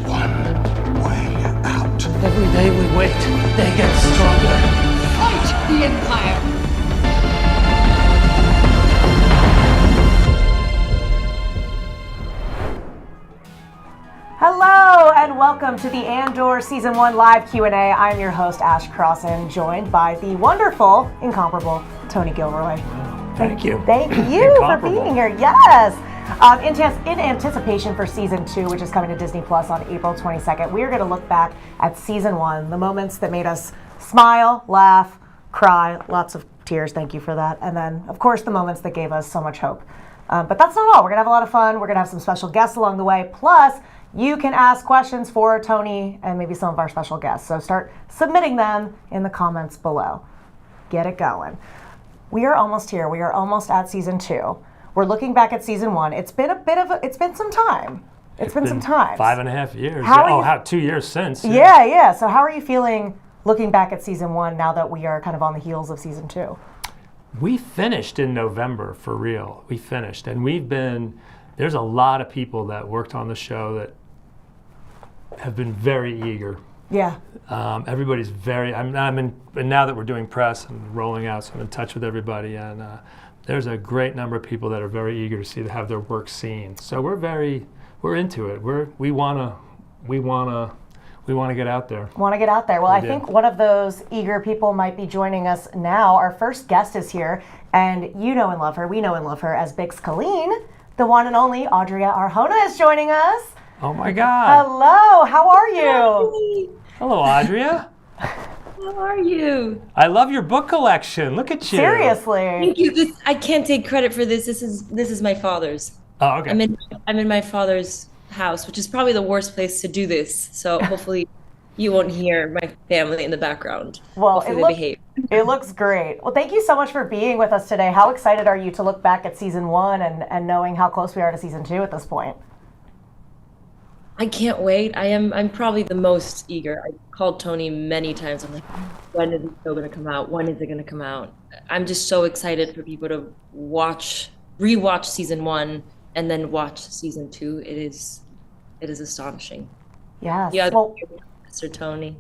one way out. Every day we wait, they get stronger. Fight the Empire! Hello and welcome to the Andor Season 1 Live Q&A. I'm your host, Ash Crossan, joined by the wonderful, incomparable Tony Gilroy. Thank you. Thank you for being here. Yes. In anticipation for Season 2, which is coming to Disney Plus on April 22nd, we are going to look back at Season 1, the moments that made us smile, laugh, cry, lots of tears, thank you for that, and then, of course, the moments that gave us so much hope. But that's not all. We're going to have a lot of fun. We're going to have some special guests along the way. Plus, you can ask questions for Tony and maybe some of our special guests. So start submitting them in the comments below. Get it going. We are almost here. We are almost at Season 2. We're looking back at Season 1. It's been it's been some time. It's been some time. 5.5 years. How 2 years since. Yeah. So how are you feeling looking back at Season 1 now that we are kind of on the heels of Season 2? We finished in November, for real. We finished. And there's a lot of people that worked on the show that have been very eager. Yeah. Everybody's and now that we're doing press and rolling out, so I'm in touch with everybody, and there's a great number of people that are very eager to have their work seen. So we're into it. We wanna get out there. Want to get out there. Well, I think one of those eager people might be joining us now. Our first guest is here, and you know and love her. We know and love her as Bix Colleen. The one and only Adria Arjona is joining us. Oh my God. Hello, how are you? Hello, Adria. How are you? I love your book collection. Look at you. Seriously. Thank you. I can't take credit for this. This is my father's. Oh, okay. I'm in my father's house, which is probably the worst place to do this. So hopefully you won't hear my family in the background. Well, it looks great. Well, thank you so much for being with us today. How excited are you to look back at Season 1 and knowing how close we are to Season 2 at this point? I can't wait. I'm probably the most eager. I called Tony many times. I'm like, when is it still going to come out? When is it going to come out? I'm just so excited for people to rewatch Season 1 and then watch Season 2. It is astonishing. Yes. Yeah, well, Mr. Tony.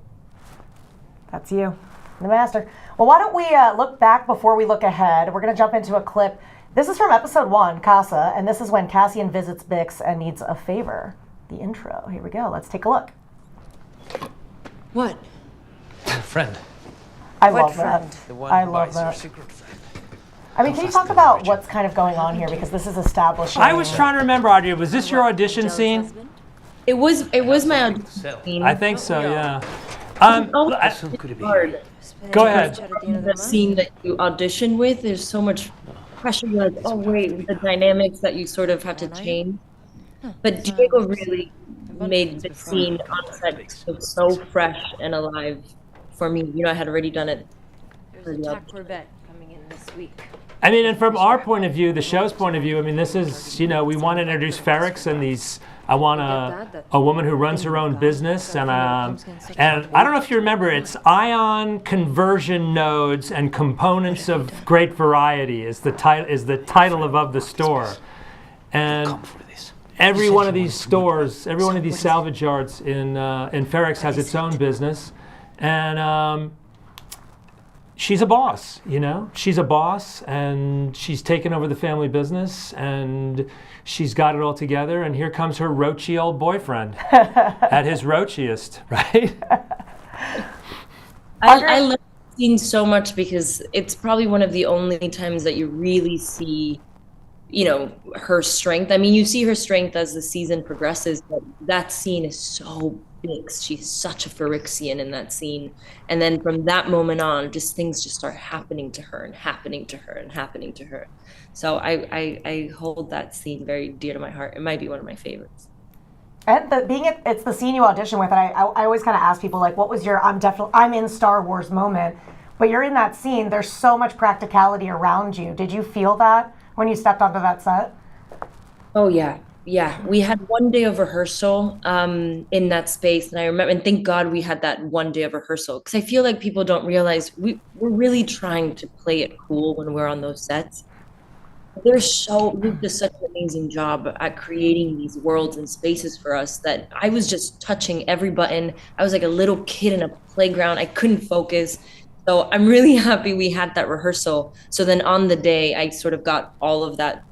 That's you, the master. Well, why don't we look back before we look ahead? We're going to jump into a clip. This is from Episode 1, Casa, and this is when Cassian visits Bix and needs a favor. The intro. Here we go. Let's take a look. What? Friend. I love that. I love that. Secret friend. I mean, can you talk about what's kind of going on here? Because this is establishing. I was trying to remember, Adria, was this your audition scene? It was my audition scene. I think so, yeah. Could it be? Hard. Go ahead. The scene that you audition with, there's so much pressure. You're like, oh wait, the dynamics that you sort of have to change. But Diego really made the scene on set so fresh and alive for me. You know, I had already done it. There's a TAC Corvette coming in this week. I mean, and from our point of view, the show's point of view, I mean, this is, we want to introduce Ferrex and I want a woman who runs her own business, and I don't know if you remember, it's ion conversion nodes and components of great variety is the title of the store, and every one of these stores, every one of these salvage yards in Ferrex has its own business, and she's a boss, She's a boss, and she's taken over the family business, and she's got it all together, and here comes her roachy old boyfriend at his roachiest, right? I love the scene so much because it's probably one of the only times that you really see her strength. I mean, you see her strength as the season progresses, but that scene is so big. She's such a Phyrexian in that scene. And then from that moment on, things just start happening to her and happening to her and happening to her. So I hold that scene very dear to my heart. It might be one of my favorites. And it's the scene you audition with, and I always kind of ask people, like, what was your I'm in Star Wars moment? But you're in that scene, there's so much practicality around you. Did you feel that when you stepped onto that set? Oh, yeah. Yeah, we had one day of rehearsal in that space. And I remember, and thank God we had that one day of rehearsal, because I feel like people don't realize we're really trying to play it cool when we're on those sets. He did such an amazing job at creating these worlds and spaces for us that I was just touching every button. I was like a little kid in a playground. I couldn't focus. So I'm really happy we had that rehearsal. So then on the day, I sort of got all of that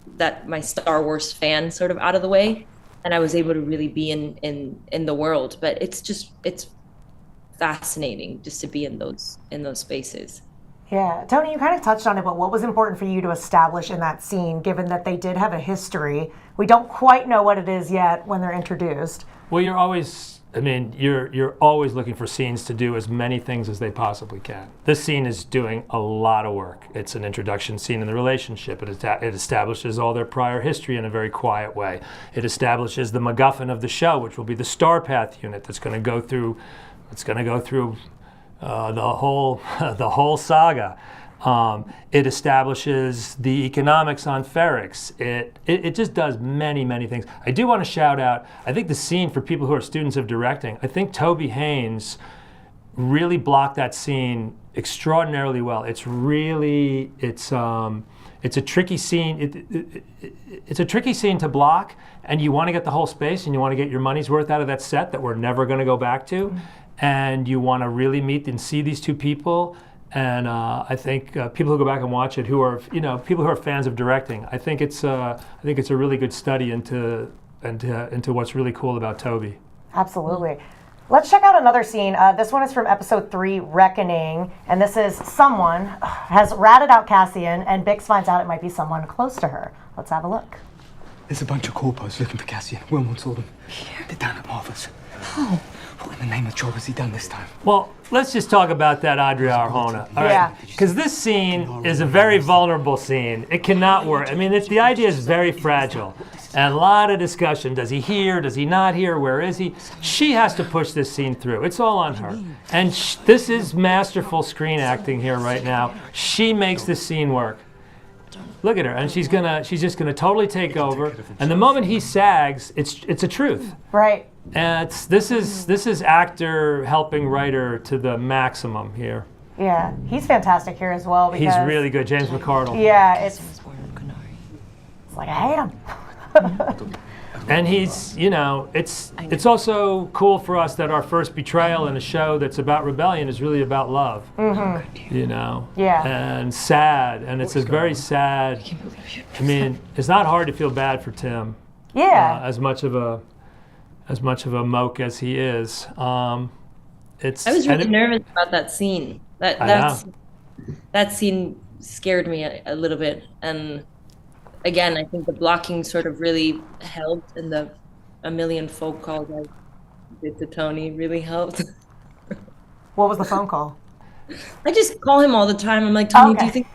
my Star Wars fan sort of out of the way, and I was able to really be in the world. But it's fascinating just to be in those spaces. Yeah, Tony, you kind of touched on it, but what was important for you to establish in that scene, given that they did have a history? We don't quite know what it is yet when they're introduced. Well, you're always looking for scenes to do as many things as they possibly can. This scene is doing a lot of work. It's an introduction scene in the relationship. It establishes all their prior history in a very quiet way. It establishes the MacGuffin of the show, which will be the Star Path unit that's going to go through. The whole saga. It establishes the economics on Ferrix. It just does many things. I do want to shout out, I think the scene for people who are students of directing, I think Toby Haynes really blocked that scene extraordinarily well. It's a tricky scene. It's a tricky scene to block, and you want to get the whole space, and you want to get your money's worth out of that set that we're never going to go back to. And you want to really meet and see these two people, and I think people who go back and watch it, who are people who are fans of directing, I think it's a really good study into what's really cool about Toby. Absolutely. Let's check out another scene. This one is from episode 3, Reckoning, and this is someone has ratted out Cassian, and Bix finds out it might be someone close to her. Let's have a look. There's a bunch of corpos looking for Cassian. Wilmot saw them. They're down at Maarva's. How? What in the name of job has he done this time? Well, let's just talk about that Adria Arjona. All right? Because this scene is a very vulnerable scene. It cannot work. I mean, the idea is very fragile. And a lot of discussion. Does he hear? Does he not hear? Where is he? She has to push this scene through. It's all on her. And this is masterful screen acting here right now. She makes this scene work. Look at her, and she's just gonna totally take over. And the moment he sags, it's a truth. Right. And this is actor helping writer to the maximum here. Yeah, he's fantastic here as well. Because, he's really good, James McArdle. Yeah, it's like I hate him. And he's, it's also cool for us that our first betrayal in a show that's about rebellion is really about love. Mm-hmm. Yeah. And sad, and it's a very sad. I mean, it's not hard to feel bad for Tim. Yeah. As much of a moke as he is. I was really nervous about that scene. That scene scared me a little bit, and again, I think the blocking sort of really helped, and the a million phone calls I did to Tony really helped. What was the phone call? I just call him all the time. I'm like, Tony, do you think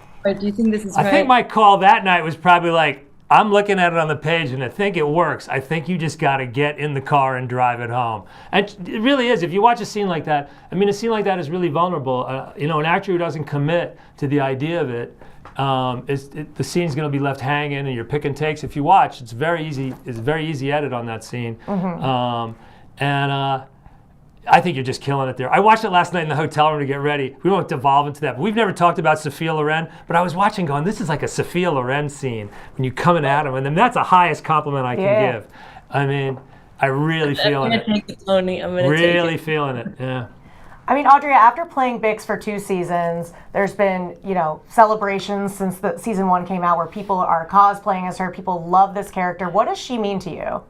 this is right? I think my call that night was probably like, I'm looking at it on the page and I think it works. I think you just got to get in the car and drive it home. And it really is. If you watch a scene like that, I mean, a scene like that is really vulnerable. An actor who doesn't commit to the idea of it, the scene's going to be left hanging and you're picking takes. If you watch, it's very easy. It's very easy edit on that scene. Mm-hmm. I think you're just killing it there. I watched it last night in the hotel room to get ready. We won't devolve into that. But we've never talked about Sophia Loren, but I was watching going, this is like a Sophia Loren scene when you're coming at him, and then that's the highest compliment I can give. I mean, I really feeling it. I'm going to take it, Tony. I'm going to take it. Really feeling it, yeah. I mean, Adria, after playing Bix for 2 seasons, there's been, celebrations since the season 1 came out where people are cosplaying as her. People love this character. What does she mean to you?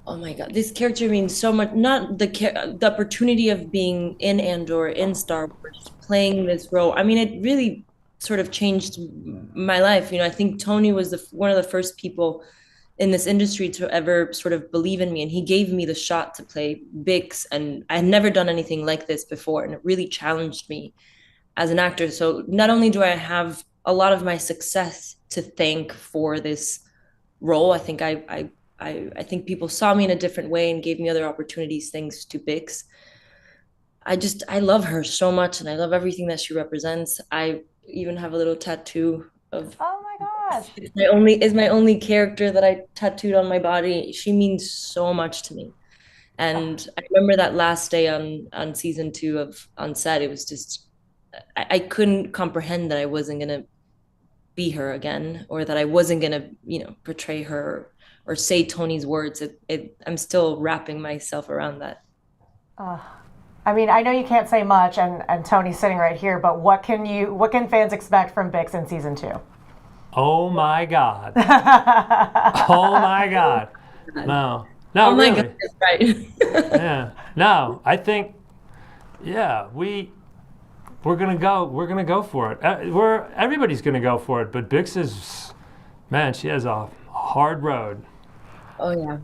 Oh my God, this character means so much. Not the opportunity of being in Andor, in Star Wars, playing this role. I mean, it really sort of changed my life. I think Tony was one of the first people in this industry to ever sort of believe in me, and he gave me the shot to play Bix, and I had never done anything like this before, and it really challenged me as an actor. So not only do I have a lot of my success to thank for this role, I think I think people saw me in a different way and gave me other opportunities thanks to Bix. I love her so much, and I love everything that she represents. I even have a little tattoo of. Oh my gosh! It's my only character that I tattooed on my body. She means so much to me, and I remember that last day on season 2 on set. It was just I couldn't comprehend that I wasn't gonna be her again, or that I wasn't gonna, portray her or say Tony's words. I'm still wrapping myself around that. I mean, I know you can't say much, and Tony's sitting right here, but what can fans expect from Bix in season 2? Oh my God. Oh my God. No, Oh my really. God, that's right. Yeah. No, I think, we're gonna go for it. Everybody's gonna go for it, but Bix is, man, she has a hard road. Oh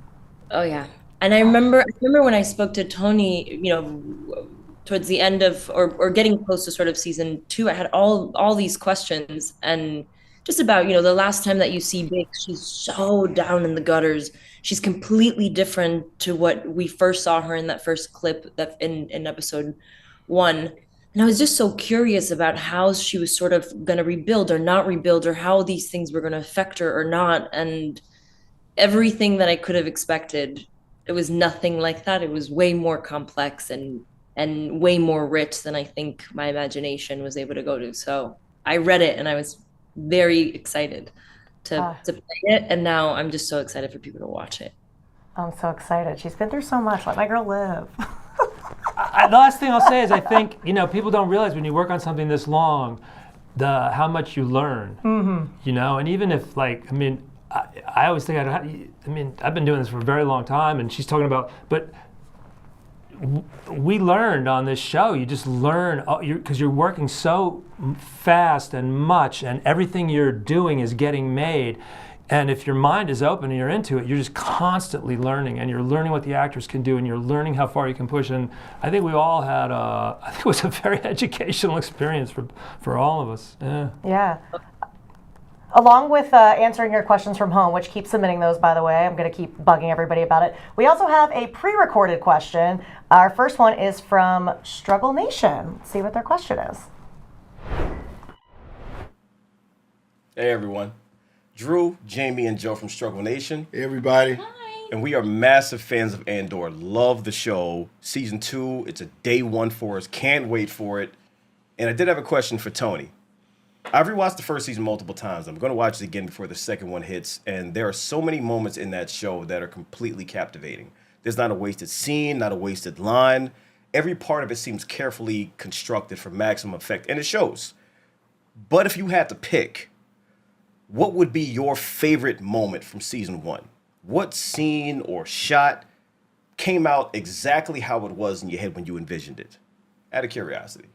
yeah. And I remember when I spoke to Tony, towards the end of or getting close to sort of season 2, I had all these questions, and just about, the last time that you see Bix, she's so down in the gutters. She's completely different to what we first saw her in that first clip that in episode 1. And I was just so curious about how she was sort of going to rebuild or not rebuild, or how these things were going to affect her or not. And everything that I could have expected, it was nothing like that. It was way more complex and way more rich than I think my imagination was able to go to. So I read it and I was very excited to play it. And now I'm just so excited for people to watch it. I'm so excited. She's been through so much. Let my girl live. The last thing I'll say is I think, people don't realize when you work on something this long, how much you learn, and even if I always think, I've been doing this for a very long time, and she's talking about, but we learned on this show, you just learn, because you're working so fast and much, and everything you're doing is getting made. And if your mind is open and you're into it, you're just constantly learning, and you're learning what the actors can do, and you're learning how far you can push. And I think we all had, I think it was a very educational experience for all of us. Yeah. Along with answering your questions from home, which keep submitting those, by the way, I'm going to keep bugging everybody about it. We also have a pre-recorded question. Our first one is from Struggle Nation. Let's see what their question is. Hey, everyone. Drew, Jamie, and Joe from Struggle Nation. Hey, everybody. Hi. And we are massive fans of Andor. Love the show. Season 2, it's a day 1 for us. Can't wait for it. And I did have a question for Tony. I've rewatched the first season multiple times. I'm going to watch it again before the second one hits. And there are so many moments in that show that are completely captivating. There's not a wasted scene, not a wasted line. Every part of it seems carefully constructed for maximum effect. And it shows. But if you had to pick, what would be your favorite moment from season 1? What scene or shot came out exactly how it was in your head when you envisioned it? Out of curiosity.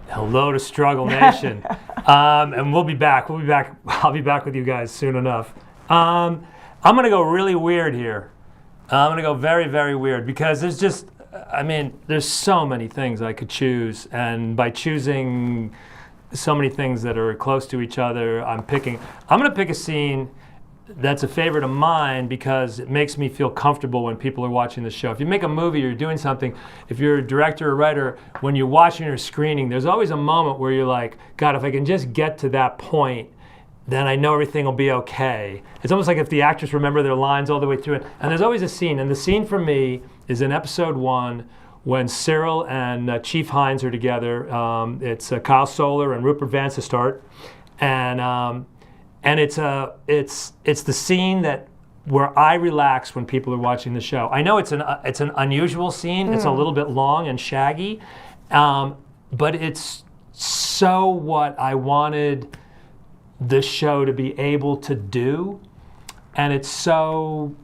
Hello to Struggle Nation. And we'll be back. I'll be back with you guys soon enough. I'm going to go really weird here. I'm going to go very, very weird, because there's so many things I could choose. And by choosing so many things that are close to each other, I'm going to pick a scene that's a favorite of mine because it makes me feel comfortable when people are watching the show. If you make a movie or you're doing something, if you're a director or writer, when you're watching or screening, there's always a moment where you're like, God, if I can just get to that point, then I know everything will be okay. It's almost like if the actors remember their lines all the way through it. And there's always a scene, and the scene for me is in episode 1 when Cyril and Chief Hines are together. It's Kyle Solar and Rupert Vansittart, and it's the scene where I relax when people are watching the show. I know it's an unusual scene. It's a little bit long and shaggy, but it's so what I wanted the show to be able to do, and it's so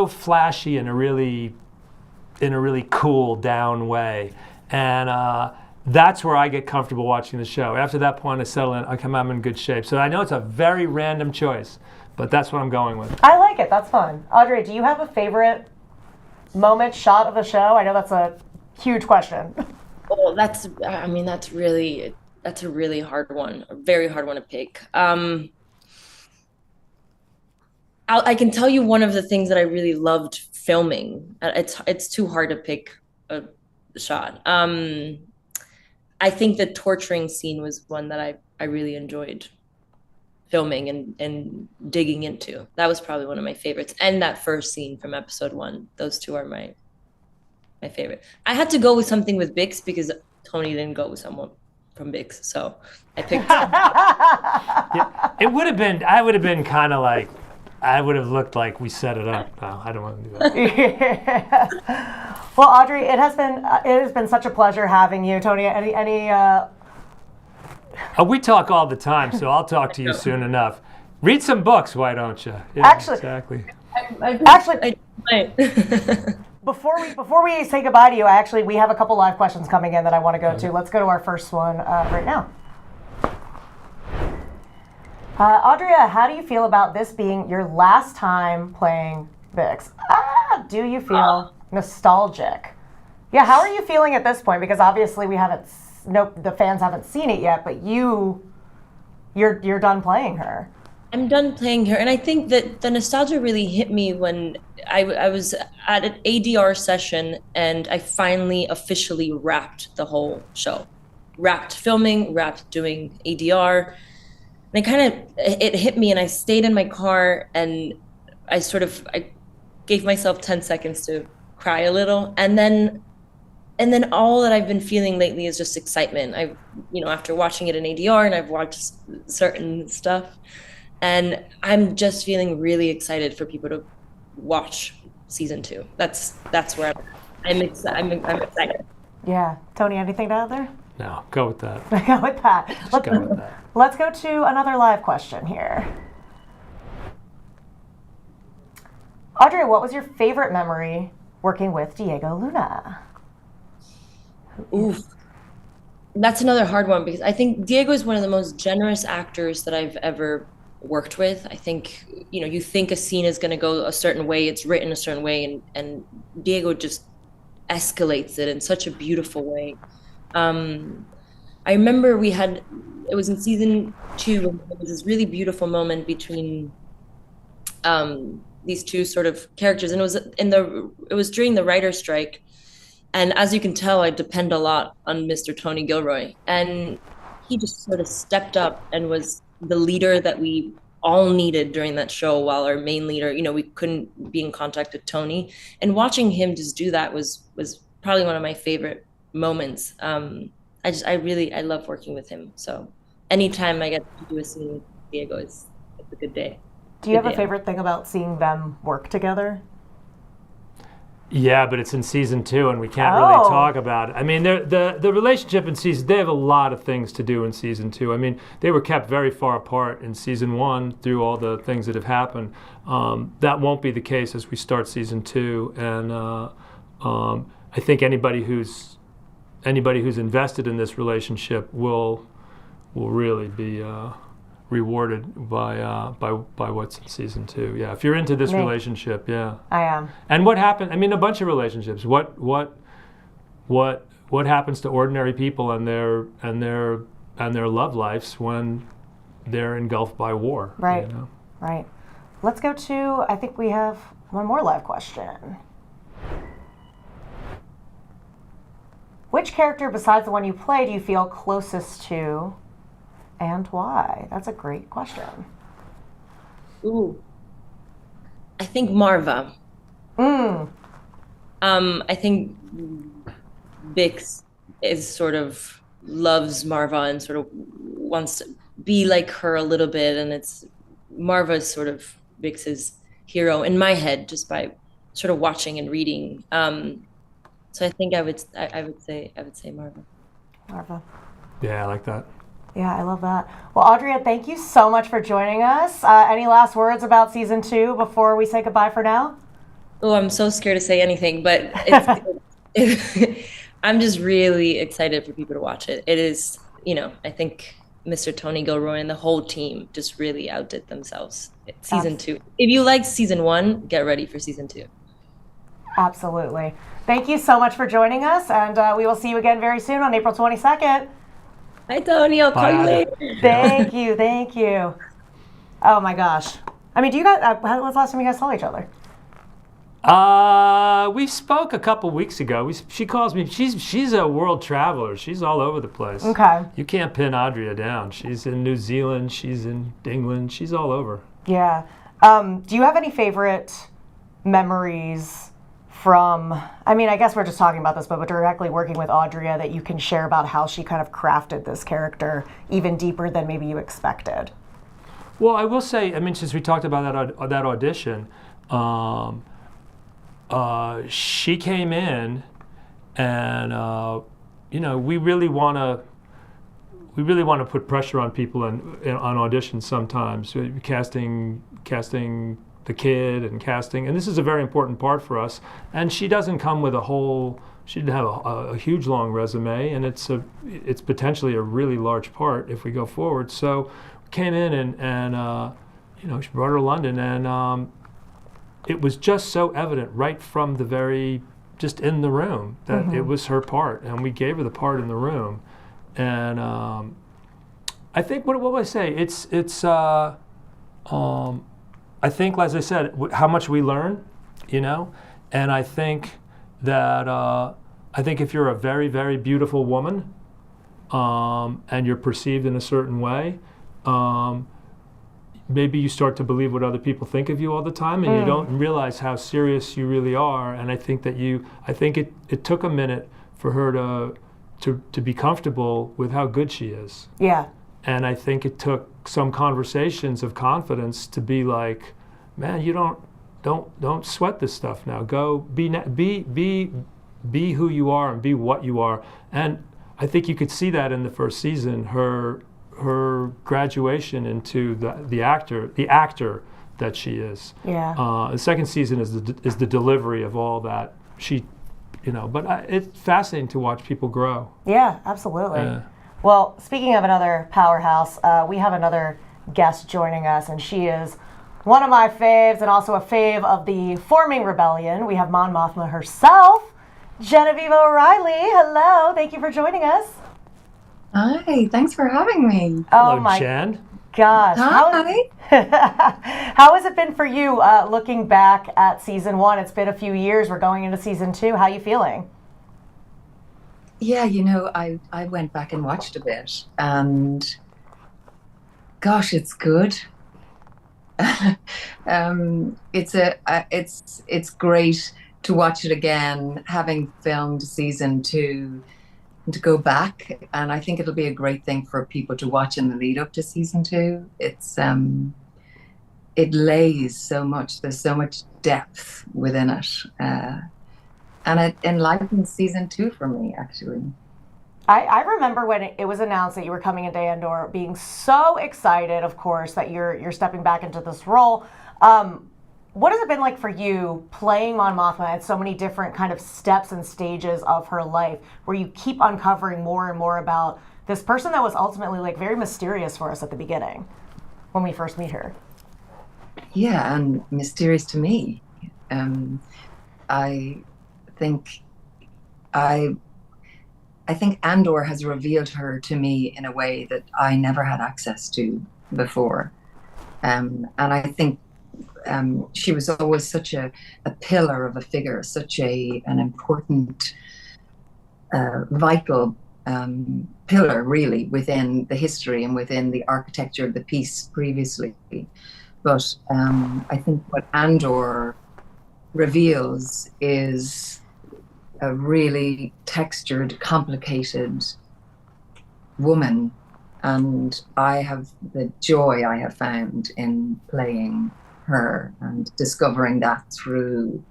flashy in a really cool down way, and that's where I get comfortable watching the show. After that point, I settle in. I'm in good shape. So I know it's a very random choice, but that's what I'm going with. I like it. That's fun. Audrey, do you have a favorite moment, shot of the show? I know that's a huge question. Oh, that's a really hard one, a very hard one to pick. I can tell you one of the things that I really loved filming. It's too hard to pick a shot. I think the torturing scene was one that I really enjoyed filming and digging into. That was probably one of my favorites. And that first scene from episode 1. Those two are my favorite. I had to go with something with Bix because Tony didn't go with someone from Bix, so I picked. Yeah, it would have been. I would have been kind of like. I would have looked like we set it up. No, I don't want to do that. Yeah. Well, Audrey, it has been such a pleasure having you. Tony, any we talk all the time, so I'll talk to you soon enough. Read some books, why don't you? Yeah, Actually, exactly. Before we say goodbye to you, we have a couple live questions coming in that I want to go to. Let's go to our first one right now. Adria, how do you feel about this being your last time playing Bix? Do you feel nostalgic? Yeah, how are you feeling at this point? Because obviously the fans haven't seen it yet, but you're done playing her. I'm done playing her, and I think that the nostalgia really hit me when I was at an ADR session and I finally officially wrapped the whole show. Wrapped filming, wrapped doing ADR. And it hit me, and I stayed in my car, and I gave myself 10 seconds to cry a little, and then all that I've been feeling lately is just excitement. After watching it in ADR, and I've watched certain stuff, and I'm just feeling really excited for people to watch season 2. That's where I'm excited. Yeah, Tony, anything to add there? No, go with that. Go with that. Let's go to another live question here. Audrey, what was your favorite memory working with Diego Luna? Oof. That's another hard one, because I think Diego is one of the most generous actors that I've ever worked with. I think, you think a scene is going to go a certain way, it's written a certain way, and Diego just escalates it in such a beautiful way. I remember it was in season 2, and there was this really beautiful moment between these two sort of characters, and it was during the writer's strike, and as you can tell, I depend a lot on Mr. Tony Gilroy, and he just sort of stepped up and was the leader that we all needed during that show, while our main leader, we couldn't be in contact with Tony, and watching him just do that was probably one of my favorite moments. I love working with him. So anytime I get to do a scene with Diego, it's a good day. Do you have a favorite thing about seeing them work together? Yeah, but it's in season 2, and we can't really talk about it. I mean, the relationship in they have a lot of things to do in season 2. I mean, they were kept very far apart in season 1 through all the things that have happened. That won't be the case as we start season 2, and I think anybody who's invested in this relationship will really be rewarded by what's in season 2. Yeah, if you're into this relationship, yeah. I am. And what happened? I mean, a bunch of relationships. What happens to ordinary people and their love lives when they're engulfed by war? Right. Right. Let's go to. I think we have one more live question. Which character besides the one you play do you feel closest to, and why? That's a great question. Ooh. I think Maarva. I think Bix is sort of loves Maarva and sort of wants to be like her a little bit, and Maarva is sort of Bix's hero in my head, just by sort of watching and reading. So I think I would say Maarva. Maarva. Yeah, I like that. Yeah, I love that. Well, Adria, thank you so much for joining us. Any last words about season 2 before we say goodbye for now? Oh, I'm so scared to say anything, but I'm just really excited for people to watch it. It is, I think Mr. Tony Gilroy and the whole team just really outdid themselves. Season 2. If you liked season 1, get ready for season 2. Absolutely. Thank you so much for joining us, and we will see you again very soon on April 22nd. Hi, Tony. I'll call you later. Thank you. Oh, my gosh. I mean, do you guys, when was the last time you guys saw each other? We spoke a couple weeks ago. She calls me. She's a world traveler. She's all over the place. Okay. You can't pin Adria down. She's in New Zealand. She's in England. She's all over. Yeah. Do you have any favorite memories from, I mean, I guess we're just talking about this, but directly working with Adria, that you can share about how she kind of crafted this character even deeper than maybe you expected? Well, I will say, I mean, since we talked about that audition, she came in, and we really want to put pressure on people on auditions sometimes, casting the kid and this is a very important part for us. And she doesn't come with she didn't have a huge long resume, and it's potentially a really large part if we go forward. So we came in and she brought her to London, and it was just so evident right from the just in the room that it was her part, and we gave her the part in the room. And I think what will I say? I think, as I said, how much we learn, and I think that if you're a very, very beautiful woman, and you're perceived in a certain way, maybe you start to believe what other people think of you all the time, and you don't realize how serious you really are. And I think that it took a minute for her to be comfortable with how good she is. Yeah. And I think it took some conversations of confidence to be like, man, you don't sweat this stuff now. Go be who you are and be what you are. And I think you could see that in the first season, her graduation into the actor that she is. Yeah. The second season is the delivery of all that but it's fascinating to watch people grow. Yeah, absolutely. Well, speaking of another powerhouse, we have another guest joining us, and she is one of my faves and also a fave of the forming rebellion. We have Mon Mothma herself, Genevieve O'Reilly. Hello, thank you for joining us. Hi, thanks for having me. Hello, Jen. Gosh. Hi. How has it been for you looking back at season 1? It's been a few years. We're going into season 2. How are you feeling? Yeah, I went back and watched a bit, and gosh, it's good. It's great to watch it again, having filmed season 2, and to go back. And I think it'll be a great thing for people to watch in the lead up to season 2. It lays so much. There's so much depth within it. And it enlightens season 2 for me, actually. I remember when it was announced that you were coming into Andor, being so excited, of course, that you're stepping back into this role. What has it been like for you playing Mon Mothma at so many different kind of steps and stages of her life, where you keep uncovering more and more about this person that was ultimately very mysterious for us at the beginning when we first meet her? Yeah, and mysterious to me. I think Andor has revealed her to me in a way that I never had access to before. And I think she was always such a pillar of a figure, such an important, vital pillar, really, within the history and within the architecture of the piece previously. But I think what Andor reveals is a really textured, complicated woman, and the joy I have found in playing her and discovering that through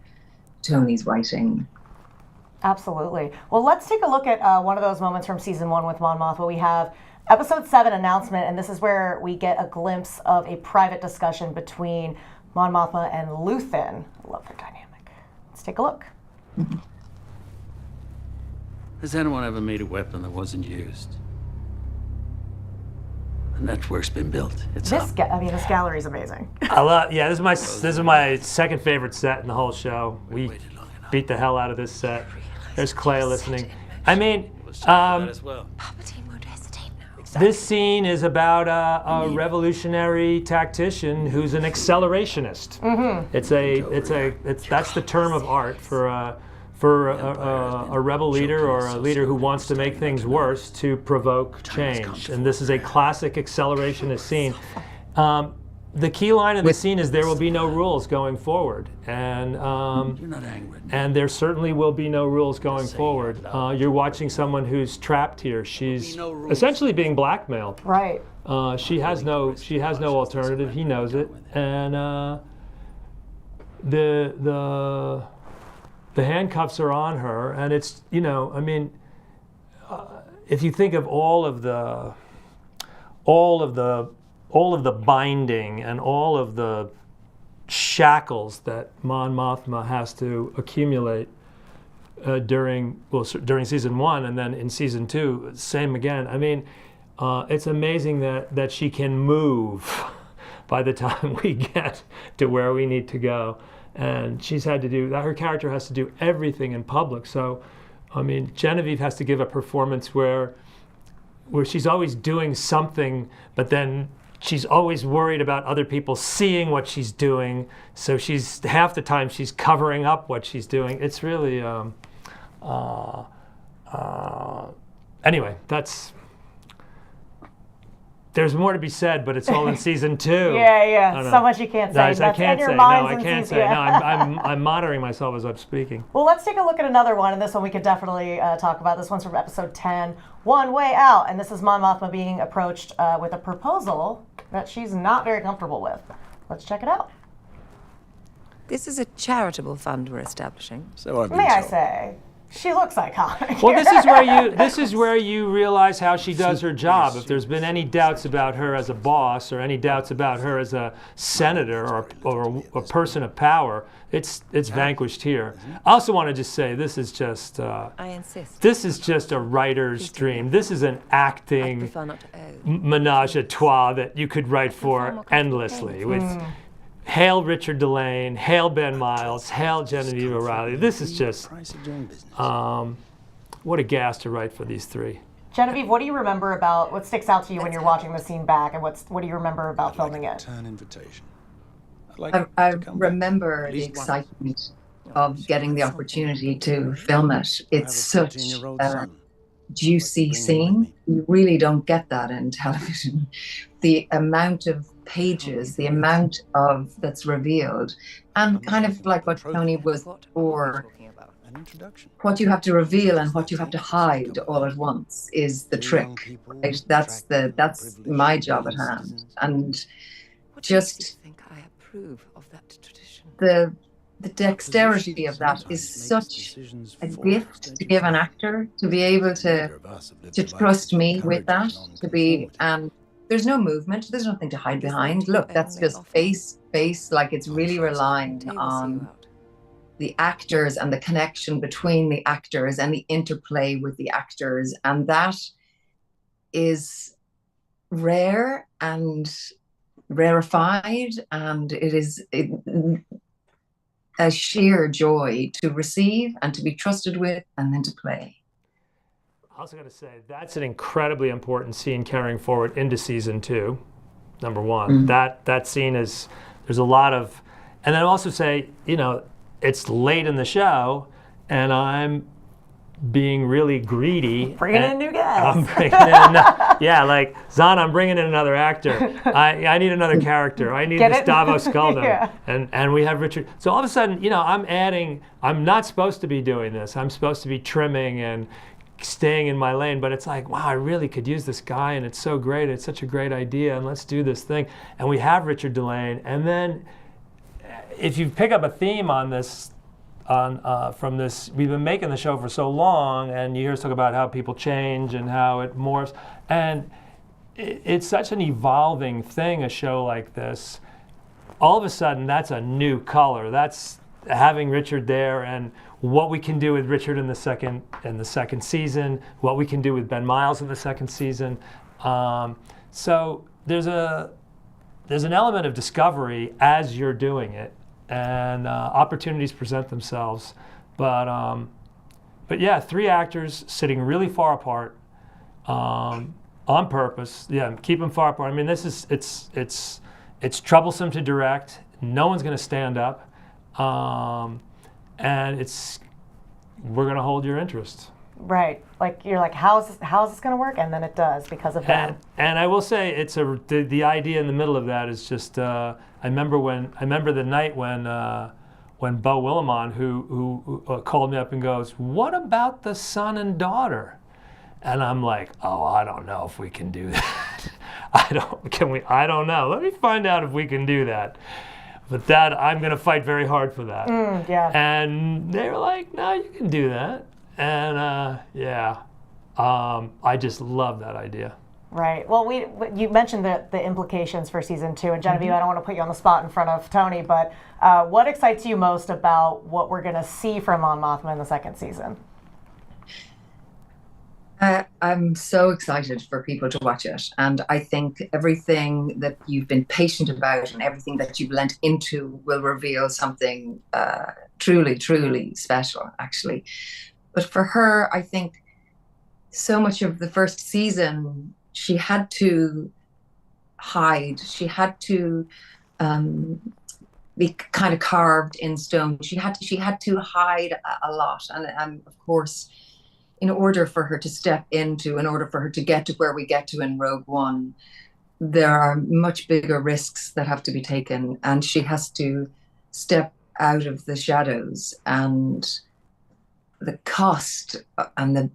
Tony's writing. Absolutely. Well, let's take a look at one of those moments from season 1 with Mon Mothma. We have episode 7 announcement, and this is where we get a glimpse of a private discussion between Mon Mothma and Luthen. I love their dynamic. Let's take a look. Has anyone ever made a weapon that wasn't used? The network's been built. It's up. This gallery is amazing. I love. Yeah, this is my second favorite set in the whole show. We beat the hell out of this set. There's Clay listening. I mean, this scene is about a revolutionary tactician who's an accelerationist. That's the term of art for a rebel leader or a leader who wants to make things worse to provoke change. And this is a classic accelerationist scene. the key line of the scene is there will be no rules going forward, and You're not angry. and there certainly will be no rules going forward. You're watching someone who's trapped here. She's essentially being blackmailed. Right. She has no alternative. He knows it, and the handcuffs are on her, and it's, you know, I mean, if you think of all of the binding and all of the shackles that Mon Mothma has to accumulate during season 1, and then in season 2, same again. I mean, it's amazing that she can move by the time we get to where we need to go. And she's had to do that. Her character has to do everything in public. So, I mean, Genevieve has to give a performance where she's always doing something, but then she's always worried about other people seeing what she's doing. So she's half the time she's covering up what she's doing. It's really anyway. There's more to be said, but it's all in season 2. Yeah. So much you can't say. I can't say. No, I can't say. No, I'm monitoring myself as I'm speaking. Well, let's take a look at another one, and this one we could definitely talk about. This one's from episode 10, One Way Out, and this is Mon Mothma being approached with a proposal that she's not very comfortable with. Let's check it out. This is a charitable fund we're establishing. So I've been May I told. say, she looks iconic. Well, this is where you realize how she does her job. If there's been any doubts about her as a boss, or any doubts about her as a senator or a person of power, it's vanquished here. I also want to just say this is just I insist. this is just a writer's dream. This is an acting prefer not to menage a trois that you could write for endlessly with. Hail Richard Delane, hail Ben Miles, hail Genevieve O'Reilly. This is just, what a gas to write for these three. Genevieve, what do you remember about, what sticks out to you when you're watching the scene back, and what do you remember about filming it? I remember the excitement of getting the opportunity to film it. It's such a juicy scene. You really don't get that in television. The amount of pages, the amount of that's revealed, and kind of like what Tony was for, what you have to reveal and what you have to hide all at once is the trick. Right? That's my job at hand, and just the dexterity of that is such a gift to give an actor, to be able to trust me with that, to be there's no movement, there's nothing to hide behind. Look, that's just face, like it's really relying on the actors and the connection between the actors and the interplay with the actors. And that is rare and rarefied, and it is a sheer joy to receive and to be trusted with and then to play. I also got to say, that's an incredibly important scene carrying forward into season 2, number 1. That scene is, there's a lot of, and then also say, you know, it's late in the show, and I'm being really greedy. Bringing in new guys. I'm bringing in, like, Zahn, I'm bringing in another actor. I need another character. I need this Davos Sculdum. And we have Richard. So all of a sudden, you know, I'm not supposed to be doing this. I'm supposed to be trimming and staying in my lane, but it's like, wow, I really could use this guy, and it's so great, it's such a great idea, and let's do this thing. And we have Richard Delane, and then if you pick up a theme on this, from this, we've been making the show for so long, and you hear us talk about how people change and how it morphs, and it's such an evolving thing, a show like this. All of a sudden, that's a new color. That's having Richard there, and what we can do with Richard in the second season, what we can do with Ben Miles in the second season. So there's an element of discovery as you're doing it, and opportunities present themselves. But yeah, 3 actors sitting really far apart on purpose. Yeah, keep them far apart. I mean, this is it's troublesome to direct. No one's going to stand up. And we're going to hold your interest. Right. Like you're like, how is this going to work? And then it does because of that. And I will say, it's the idea in the middle of that is just. I remember the night when Beau Willimon, who called me up and goes, "What about the son and daughter?" And I'm like, "Oh, I don't know if we can do that. I don't know. Let me find out if we can do that." But that I'm going to fight very hard for that. Yeah. And they were like, "No, you can do that." And I just love that idea. Right. Well, you mentioned the implications for season 2, and Genevieve, I don't want to put you on the spot in front of Tony, but what excites you most about what we're going to see from Mon Mothma in the second season? I'm so excited for people to watch it, and I think everything that you've been patient about and everything that you've lent into will reveal something truly, truly special, actually. But for her, I think so much of the first season, she had to hide. She had to be kind of carved in stone. She had to hide a lot, and of course, in order for her to get to where we get to in Rogue One, there are much bigger risks that have to be taken, and she has to step out of the shadows, and the cost and the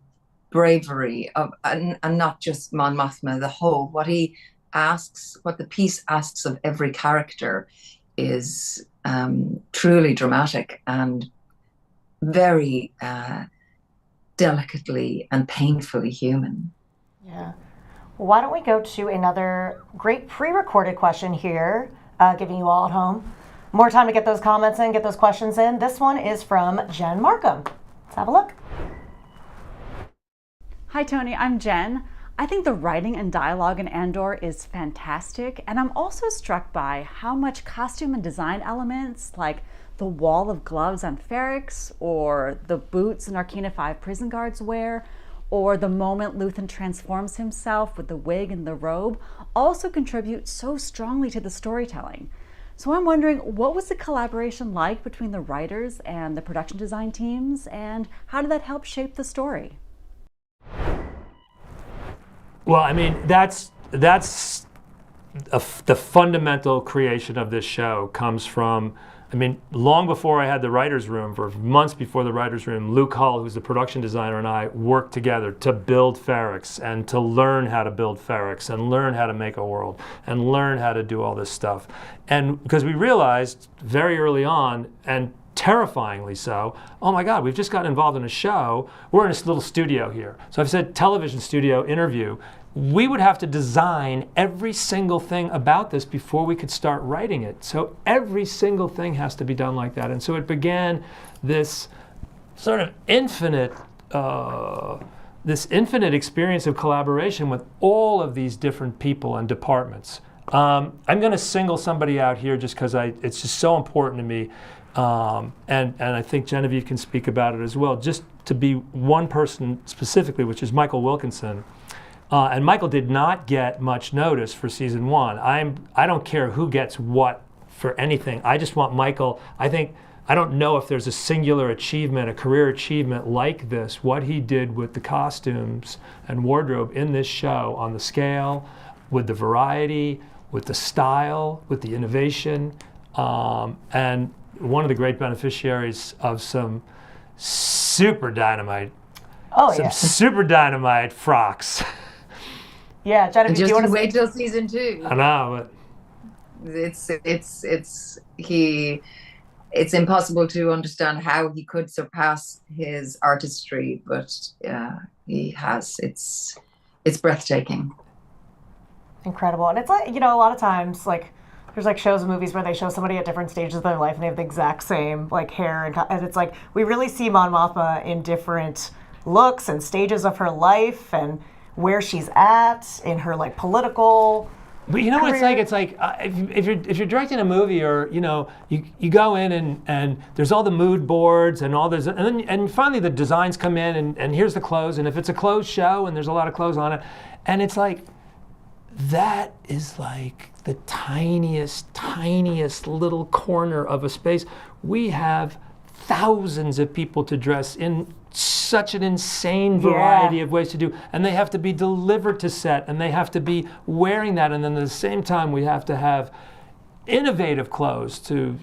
bravery of, and not just Mon Mothma, what the piece asks of every character is truly dramatic and very delicately and painfully human. Yeah. Well, why don't we go to another great pre-recorded question here, giving you all at home more time to get those comments in, get those questions in. This one is from Jen Markham. Let's have a look. Hi, Tony. I'm Jen. I think the writing and dialogue in Andor is fantastic, and I'm also struck by how much costume and design elements, like the wall of gloves on Ferrix, or the boots Narkina 5 prison guards wear, or the moment Luthen transforms himself with the wig and the robe, also contribute so strongly to the storytelling. So I'm wondering, what was the collaboration like between the writers and the production design teams, and how did that help shape the story? Well, I mean, that's the fundamental creation of this show comes from, I mean, long before I had the writer's room, for months before the writer's room, Luke Hull, who's the production designer, and I worked together to build Ferrix and to learn how to build Ferrix and learn how to make a world and learn how to do all this stuff. And because we realized very early on, and terrifyingly so, oh my God, we've just gotten involved in a show. We're in this little studio here. So I've said television studio interview. We would have to design every single thing about this before we could start writing it. So every single thing has to be done like that. And so it began this sort of infinite experience of collaboration with all of these different people and departments. I'm going to single somebody out here just because it's just so important to me. And I think Genevieve can speak about it as well, just to be one person specifically, which is Michael Wilkinson. And Michael did not get much notice for season 1. I don't care who gets what for anything. I just want Michael. I don't know if there's a singular achievement, a career achievement like this, what he did with the costumes and wardrobe in this show, on the scale, with the variety, with the style, with the innovation, and one of the great beneficiaries of some super dynamite frocks. Yeah, Genevieve, do you want to wait till season 2? I know, but it's impossible to understand how he could surpass his artistry, but he has. It's breathtaking. Incredible. And it's like, a lot of times, like, there's like shows and movies where they show somebody at different stages of their life and they have the exact same like hair and it's like we really see Mon Mothma in different looks and stages of her life and where she's at in her like political. But you know what it's like if you're directing a movie, or you go in and there's all the mood boards and all this, and finally the designs come in and here's the clothes, and if it's a closed show and there's a lot of clothes on it, and it's like that is like the tiniest little corner of a space. We have thousands of people to dress in such an insane variety of ways to do, and they have to be delivered to set, and they have to be wearing that, and then at the same time we have to have innovative clothes to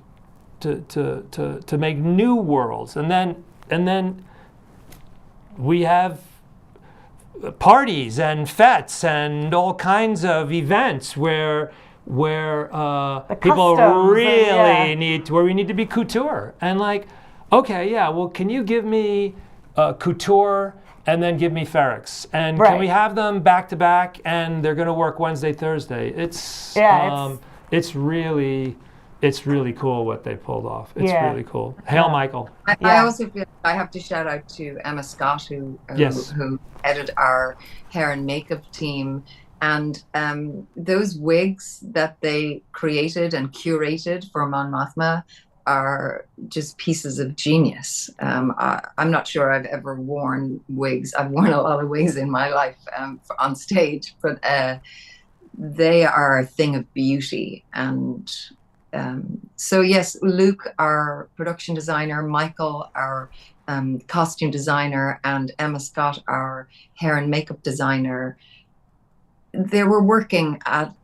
make new worlds, and then we have parties and fetes and all kinds of events where people really need to, where we need to be couture, and like, okay, yeah, well, can you give me couture and then give me Ferrex, and can we have them back to back, and they're going to work Wednesday, Thursday? It's really cool what they pulled off. It's really cool. Hail, Michael. I also feel I have to shout out to Emma Scott, who edited our hair and makeup team. And those wigs that they created and curated for Mon Mothma are just pieces of genius. I'm not sure I've ever worn wigs. I've worn a lot of wigs in my life on stage, but they are a thing of beauty. And so yes, Luke, our production designer, Michael, our costume designer, and Emma Scott, our hair and makeup designer, they were working at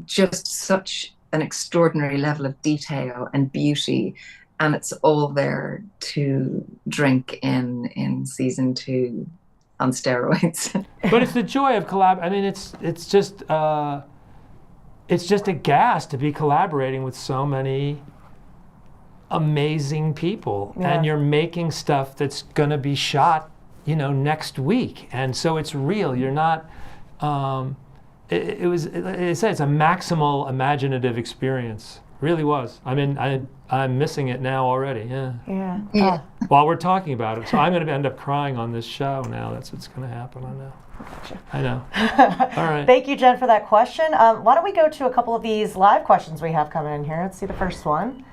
just such an extraordinary level of detail and beauty, and it's all there to drink in season 2 on steroids. But it's the joy of collab. I mean, it's just a gas to be collaborating with so many amazing people, and you're making stuff that's gonna be shot, next week, and so it's real. You're not. It was. I said it's a maximal imaginative experience. Really was. I mean, I'm missing it now already. Yeah. While we're talking about it, so I'm going to end up crying on this show now. That's what's going to happen. I know. All right. Thank you, Jen, for that question. Why don't we go to a couple of these live questions we have coming in here? Let's see the first one.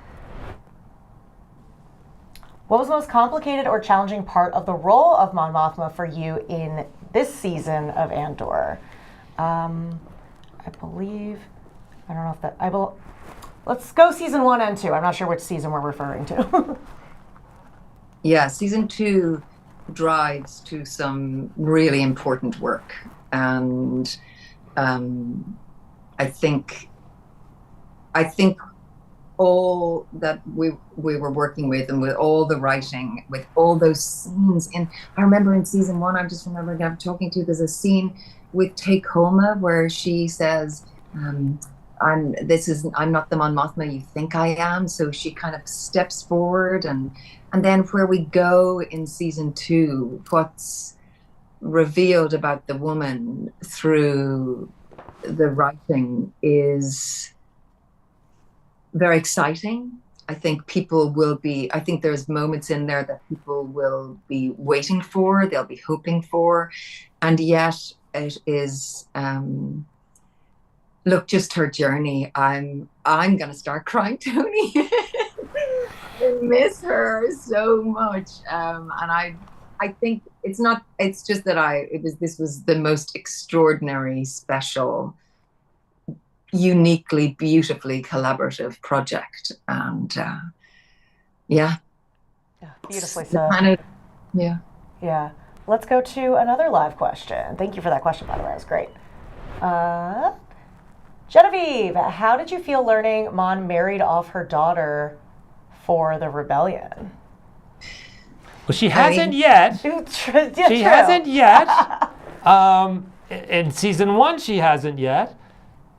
What was the most complicated or challenging part of the role of Mon Mothma for you in this season of Andor? I believe, I don't know if that, let's go season 1 and 2. I'm not sure which season we're referring to. Yeah, season 2 drives to some really important work. And I think all that we were working with, and with all the writing, with all those scenes I remember in season 1, I'm just remembering I'm talking to, there's a scene with Take Homa where she says, I'm not the Mon Mothma you think I am. So she kind of steps forward, and then where we go in season 2, what's revealed about the woman through the writing is very exciting. I think there's moments in there that people will be waiting for, they'll be hoping for, and yet it is, look, just her journey. I'm gonna start crying, Tony. I miss her so much, and I think it's just that this was the most extraordinary, special, uniquely, beautifully collaborative project, and beautifully said. Yeah. Let's go to another live question. Thank you for that question, by the way. It was great. Genevieve, how did you feel learning Mon married off her daughter for the rebellion? Well, she hasn't yet. She hasn't yet. In season 1, she hasn't yet.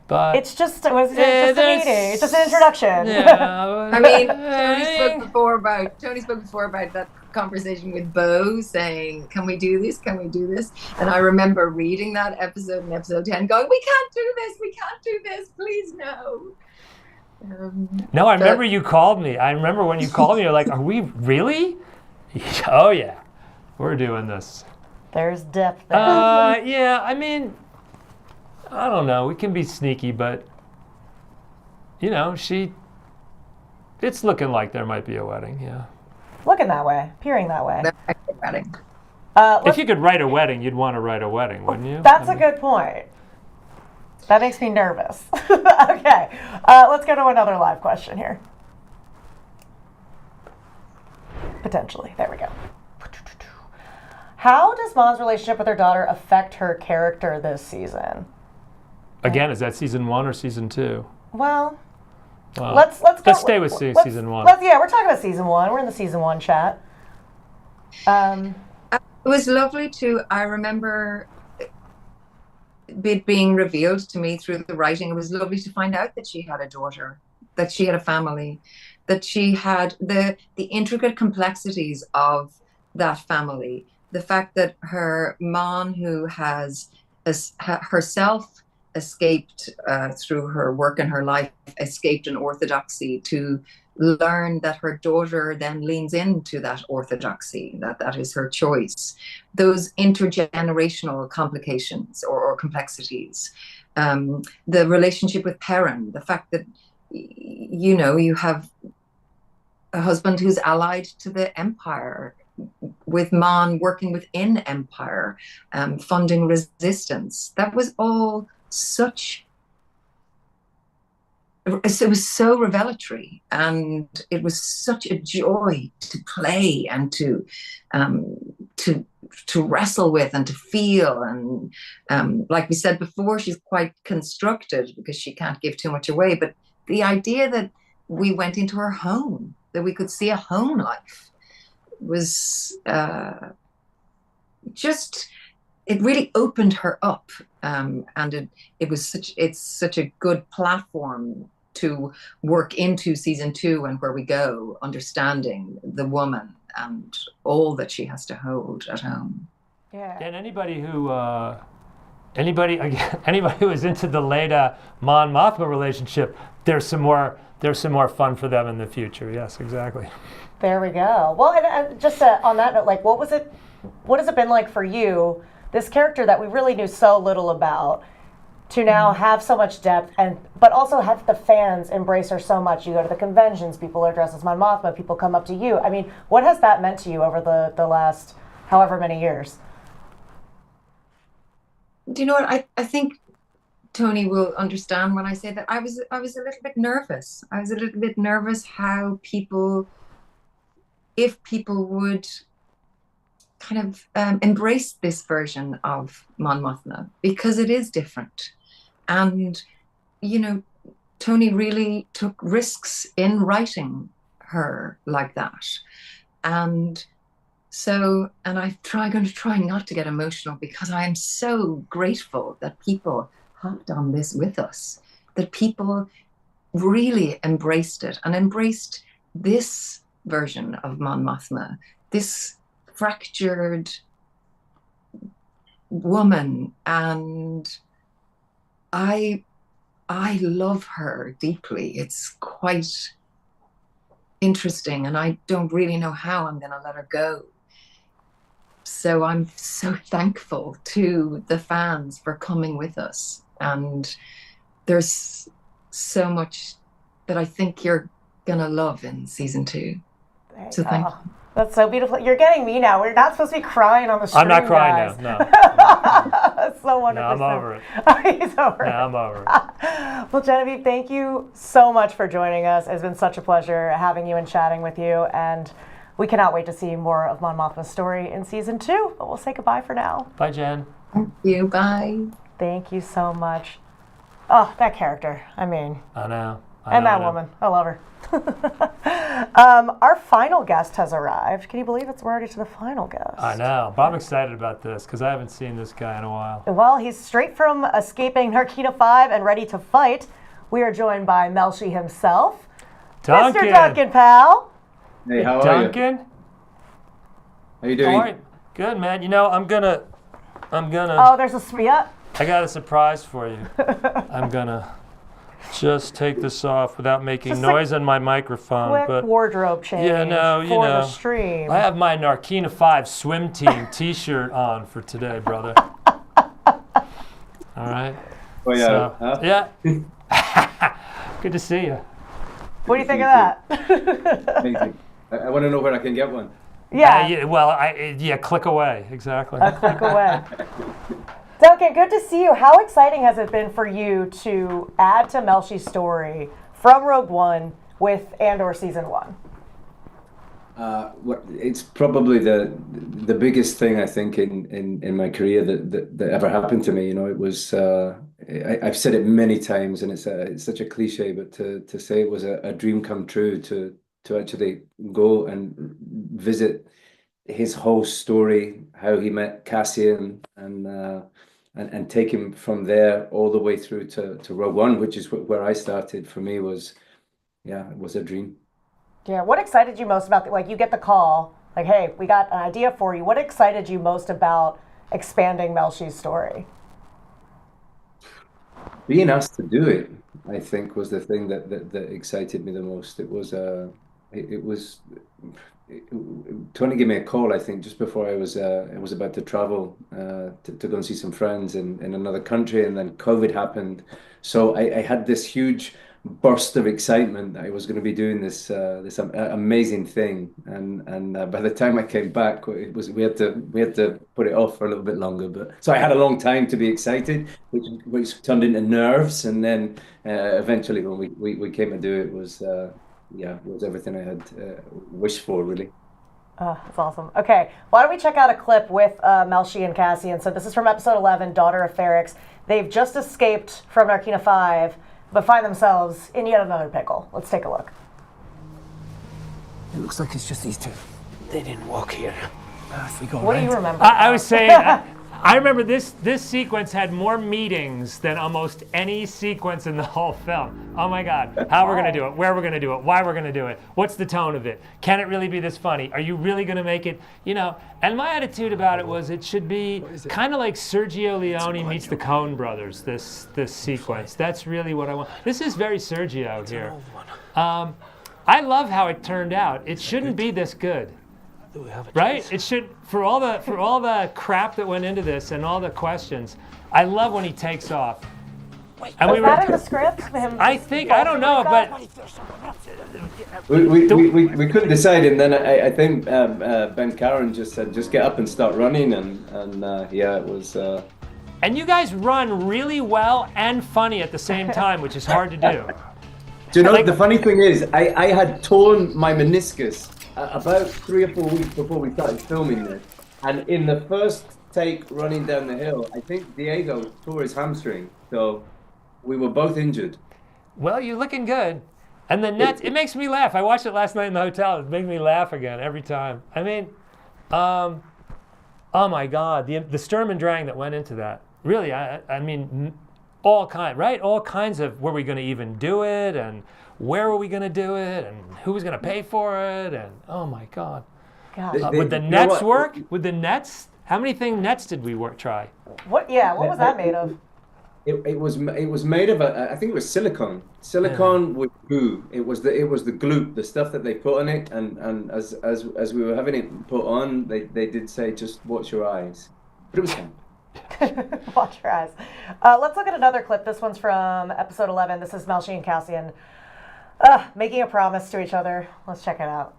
But it's just a meeting. It's just an introduction. Yeah. I mean, Tony spoke before about that conversation with Bo saying, can we do this? Can we do this? And I remember reading that episode in episode 10 going, we can't do this, please no. No, I remember you called me. I remember when you called me, you're like, are we really? Oh yeah, we're doing this. There's depth there. Yeah, I mean, I don't know. We can be sneaky, but it's looking like there might be a wedding. Yeah. Looking that way, appearing that way. Wedding. If you could write a wedding, you'd want to write a wedding, wouldn't you? That's a good point. That makes me nervous. Okay, let's go to another live question here. Potentially, there we go. How does Mon's relationship with her daughter affect her character this season? Again, is that season 1 or season 2? Well, Well, let's stay with season 1. Yeah, we're talking about season 1. We're in the season 1 chat. It was lovely I remember it being revealed to me through the writing. It was lovely to find out that she had a daughter, that she had a family, that she had the intricate complexities of that family. The fact that her mom, who has herself escaped through her work and her life, escaped an orthodoxy, to learn that her daughter then leans into that orthodoxy, that is her choice. Those intergenerational complications or complexities. The relationship with Perrin, the fact that, you have a husband who's allied to the Empire, with Mon working within Empire, funding resistance. That was all it was so revelatory, and it was such a joy to play and to wrestle with and to feel. And like we said before, she's quite constructed because she can't give too much away. But the idea that we went into her home, that we could see a home life, was it really opened her up, and it's such a good platform to work into season 2 and where we go, understanding the woman and all that she has to hold at home. Yeah. And anybody who is into the later Mon Mothma relationship, there's some more fun for them in the future. Yes, exactly. There we go. Well, and just on that note, like, what has it been like for you, this character that we really knew so little about, to now have so much depth, but also have the fans embrace her so much? You go to the conventions, people are dressed as Mon Mothma, people come up to you. I mean, what has that meant to you over the last however many years? Do you know what? I think Tony will understand when I say that I was a little bit nervous. I was a little bit nervous how if people would kind of embrace this version of Mon Mothma, because it is different. And, Tony really took risks in writing her like that. And so, and I'm going to try not to get emotional, because I am so grateful that people hopped on this with us, that people really embraced it and embraced this version of Mon Mothma, this fractured woman. And I love her deeply. It's quite interesting, and I don't really know how I'm going to let her go. So I'm so thankful to the fans for coming with us. And there's so much that I think you're going to love in season 2. So thank you. That's so beautiful. You're getting me now. We're not supposed to be crying on the stream, I'm not crying guys. now, no. That's so wonderful. No, I'm over it. He's over it. No, I'm over it. Well, Genevieve, thank you so much for joining us. It's been such a pleasure having you and chatting with you, and we cannot wait to see more of Mon Mothma's story in season 2, but we'll say goodbye for now. Bye, Jen. Thank you. Bye. Thank you so much. Oh, that character. I mean. I know. That woman. I love her. Our final guest has arrived. Can you believe we're already to the final guest? I know, but I'm excited about this because I haven't seen this guy in a while. Well, he's straight from escaping Narkina 5 and ready to fight. We are joined by Melshi himself, Duncan. Mr. Duncan Pow. Hey, how are Duncan? you? How you doing? All right, good, man. I'm gonna. Oh, there's a I got a surprise for you. I'm gonna just take this off without making noise on my microphone. Quick but wardrobe change for the stream. I have my Narkina 5 swim team T-shirt on for today, brother. All right. Oh yeah. So, yeah. Good to see you. What do you think of that? Amazing. I want to know where I can get one. Yeah. Click away. Exactly. A click away. Duncan, good to see you. How exciting has it been for you to add to Melshi's story from Rogue One with Andor Season 1? It's probably the biggest thing I think in my career that ever happened to me. You know, it was I've said it many times, and it's such a cliche, but to say it was a dream come true to actually go and visit his whole story, how he met Cassian, and take him from there all the way through to Rogue One, which is where I started. For me was, it was a dream. Yeah, what excited you most about, like, you get the call, like, hey, we got an idea for you. What excited you most about expanding Melshi's story? Being asked to do it, I think, was the thing that excited me the most. Tony gave me a call, I think, just before I was about to travel to go and see some friends in another country, and then COVID happened. So I had this huge burst of excitement that I was going to be doing this amazing thing, and by the time I came back, we had to put it off for a little bit longer. But so I had a long time to be excited, which turned into nerves, and then eventually when we came to do it, it was everything I had wished for, really. Oh, that's awesome. Okay, why don't we check out a clip with Melshi and Cassian. So this is from episode 11, Daughter of Ferrix. They've just escaped from Narkina 5, but find themselves in yet another pickle. Let's take a look. It looks like it's just these two. They didn't walk here. What do you remember? I was saying, I remember this sequence had more meetings than almost any sequence in the whole film. Oh my God, how we're gonna do it, where we're gonna do it, why we're gonna do it, what's the tone of it, can it really be this funny, are you really gonna make it, you know, and my attitude about it was it should be kind of like Sergio Leone meets the Coen brothers, this sequence. That's really what I want. This is very Sergio here. I love how it turned out. It shouldn't be this good. Right? It should, for all the crap that went into this and all the questions. I love when he takes off. And was that in the script? I think, I don't know, but we couldn't decide, and then I think Ben Karen just said, just get up and start running, and it was. And you guys run really well and funny at the same time, which is hard to do. Do you know, the funny thing is, I had torn my meniscus about 3 or 4 weeks before we started filming this, and in the first take running down the hill, I think Diego tore his hamstring, so we were both injured. Well, you're looking good. And the nets, it makes me laugh. I watched it last night in the hotel. It makes me laugh again every time. I mean, oh my God, the Sturm and Drang that went into that. Really, I mean, all kinds of, were we going to even do it, and where were we going to do it, and who was going to pay for it, and oh my God. Would the nets work? Would the nets? How many nets did we try? What was that made of? It was made of I think it was silicone with glue. It was the glue, the stuff that they put on it, and as we were having it put on, they did say, just watch your eyes, but it was fun. Watch your eyes. Let's look at another clip. This one's from episode 11. This is Melshi and Cassian making a promise to each other. Let's check it out.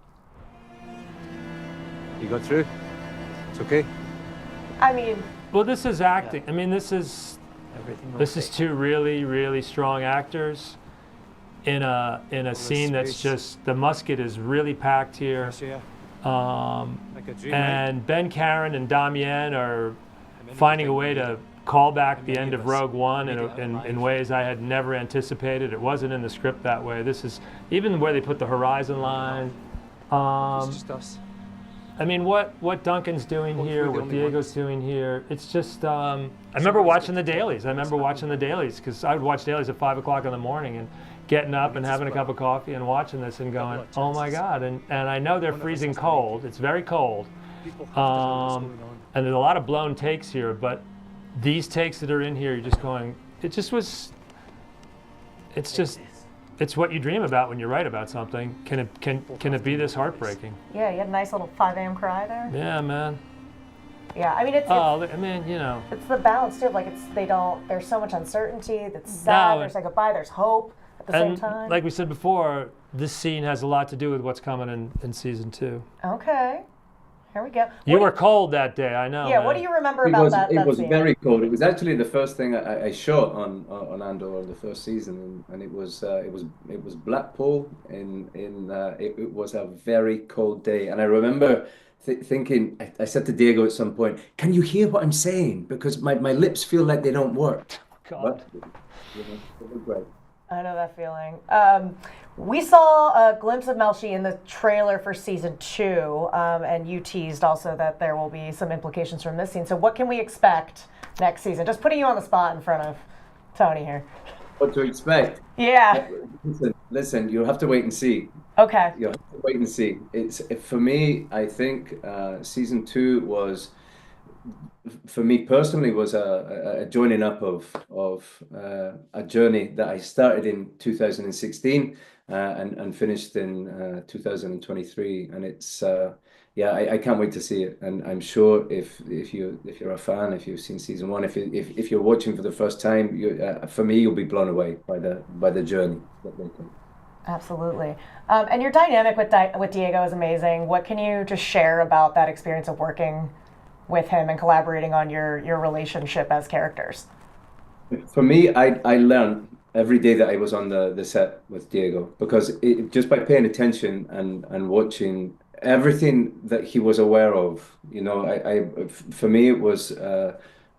You got through? It's okay? I mean... Well, this is acting. I mean, this is two really, really strong actors in a scene that's just, the musket is really packed here. And Ben Karen and Damien are finding a way to call back the end of Rogue One in ways I had never anticipated. It wasn't in the script that way. This is even where they put the horizon line. It's just us. I mean, what Duncan's doing here, what Diego's doing here, it's just, I remember watching the dailies. Because I would watch dailies at 5 o'clock in the morning and getting up and having a cup of coffee and watching this and going, oh my God. And I know they're freezing cold. It's very cold. And there's a lot of blown takes here, but these takes that are in here, you're just going, it's what you dream about when you write about something. Can it be this heartbreaking? Yeah, you had a nice little 5 a.m. cry there. Yeah, man. Yeah, I mean it's the balance too. Like there's so much uncertainty. That's sad. There's like there's hope at the same time. Like we said before, this scene has a lot to do with what's coming in season 2. Okay. Here we go. You were cold that day, I know. Yeah, man. what do you remember about that It was scene? very cold. It was actually the first thing I shot on Andor, the first season, and it was Blackpool. It was a very cold day, and I remember thinking. I said to Diego at some point, "Can you hear what I'm saying? Because my lips feel like they don't work." God. But, it was great. I know that feeling. We saw a glimpse of Melshi in the trailer for season 2, and you teased also that there will be some implications from this scene. So what can we expect next season? Just putting you on the spot in front of Tony here. What to expect? Yeah. Listen, you'll have to wait and see. Okay. You'll have to wait and see. For me, I think season 2 was, for me personally, was a joining up of a journey that I started in 2016 and finished in 2023, and it's I can't wait to see it. And I'm sure if you're a fan, if you've seen season 1, if you're watching for the first time, for me, you'll be blown away by the journey that they take. Absolutely. And your dynamic with Diego is amazing. What can you just share about that experience of working with him and collaborating on your relationship as characters? For me, I learned every day that I was on the set with Diego, because just by paying attention and watching everything that he was aware of, for me it was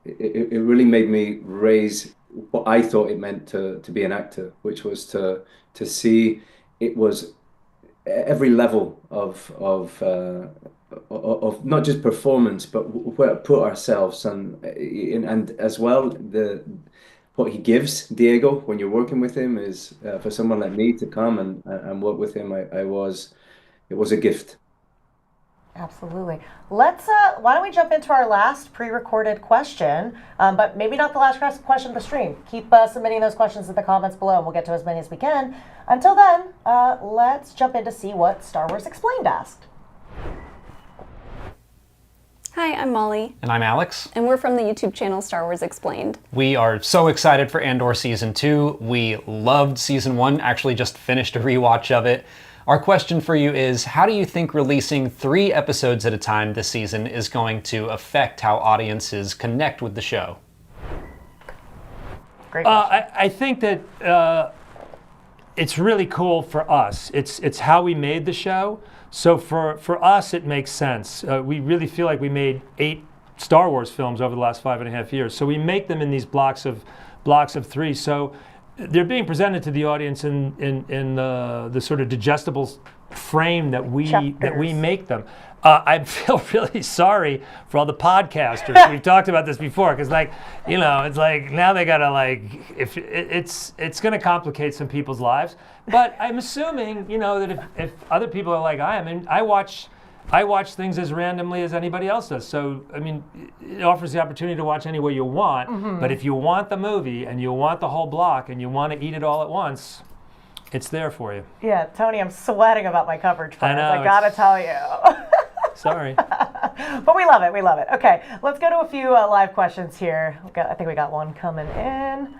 it really made me raise what I thought it meant to be an actor, which was to see it was every level of not just performance, but where to put ourselves, and as well what he gives Diego when you're working with him is for someone like me to come and work with him. It was a gift. Absolutely. Let's why don't we jump into our last pre-recorded question, but maybe not the last question of the stream. Keep submitting those questions in the comments below, and we'll get to as many as we can. Until then, let's jump in to see what Star Wars Explained asked. Hi, I'm Molly. And I'm Alex. And we're from the YouTube channel Star Wars Explained. We are so excited for Andor Season 2. We loved Season 1, actually just finished a rewatch of it. Our question for you is, how do you think releasing 3 episodes at a time this season is going to affect how audiences connect with the show? Great. I think that it's really cool for us. It's how we made the show. So for us, it makes sense. We really feel like we made 8 Star Wars films over the last 5.5 years. So we make them in these blocks of 3. So they're being presented to the audience in the sort of digestible frame that we make them. I feel really sorry for all the podcasters. We've talked about this before, because it's like now they gotta if it's gonna complicate some people's lives. But I'm assuming that if other people are like I am, and I watch things as randomly as anybody else does. So I mean, it offers the opportunity to watch any way you want. Mm-hmm. But if you want the movie and you want the whole block and you want to eat it all at once, it's there for you. Yeah, Tony, I'm sweating about my coverage plans. I gotta tell you. Sorry. But we love it. We love it. Okay, let's go to a few live questions here. I think we got one coming in.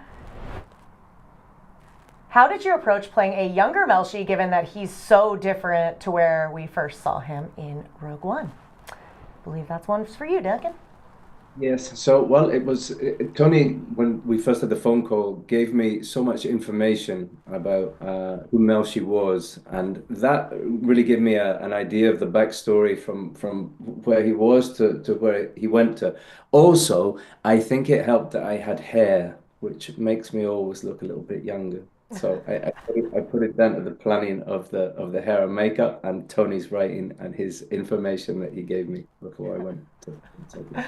How did you approach playing a younger Melshi, given that he's so different to where we first saw him in Rogue One? I believe that's one for you, Duncan. Yes. So, well, it was Tony, when we first had the phone call, gave me so much information about who Melshi was, and that really gave me an idea of the backstory from where he was to where he went to. Also, I think it helped that I had hair, which makes me always look a little bit younger. So I put it down to the planning of the hair and makeup, and Tony's writing and his information that he gave me before I went to take it.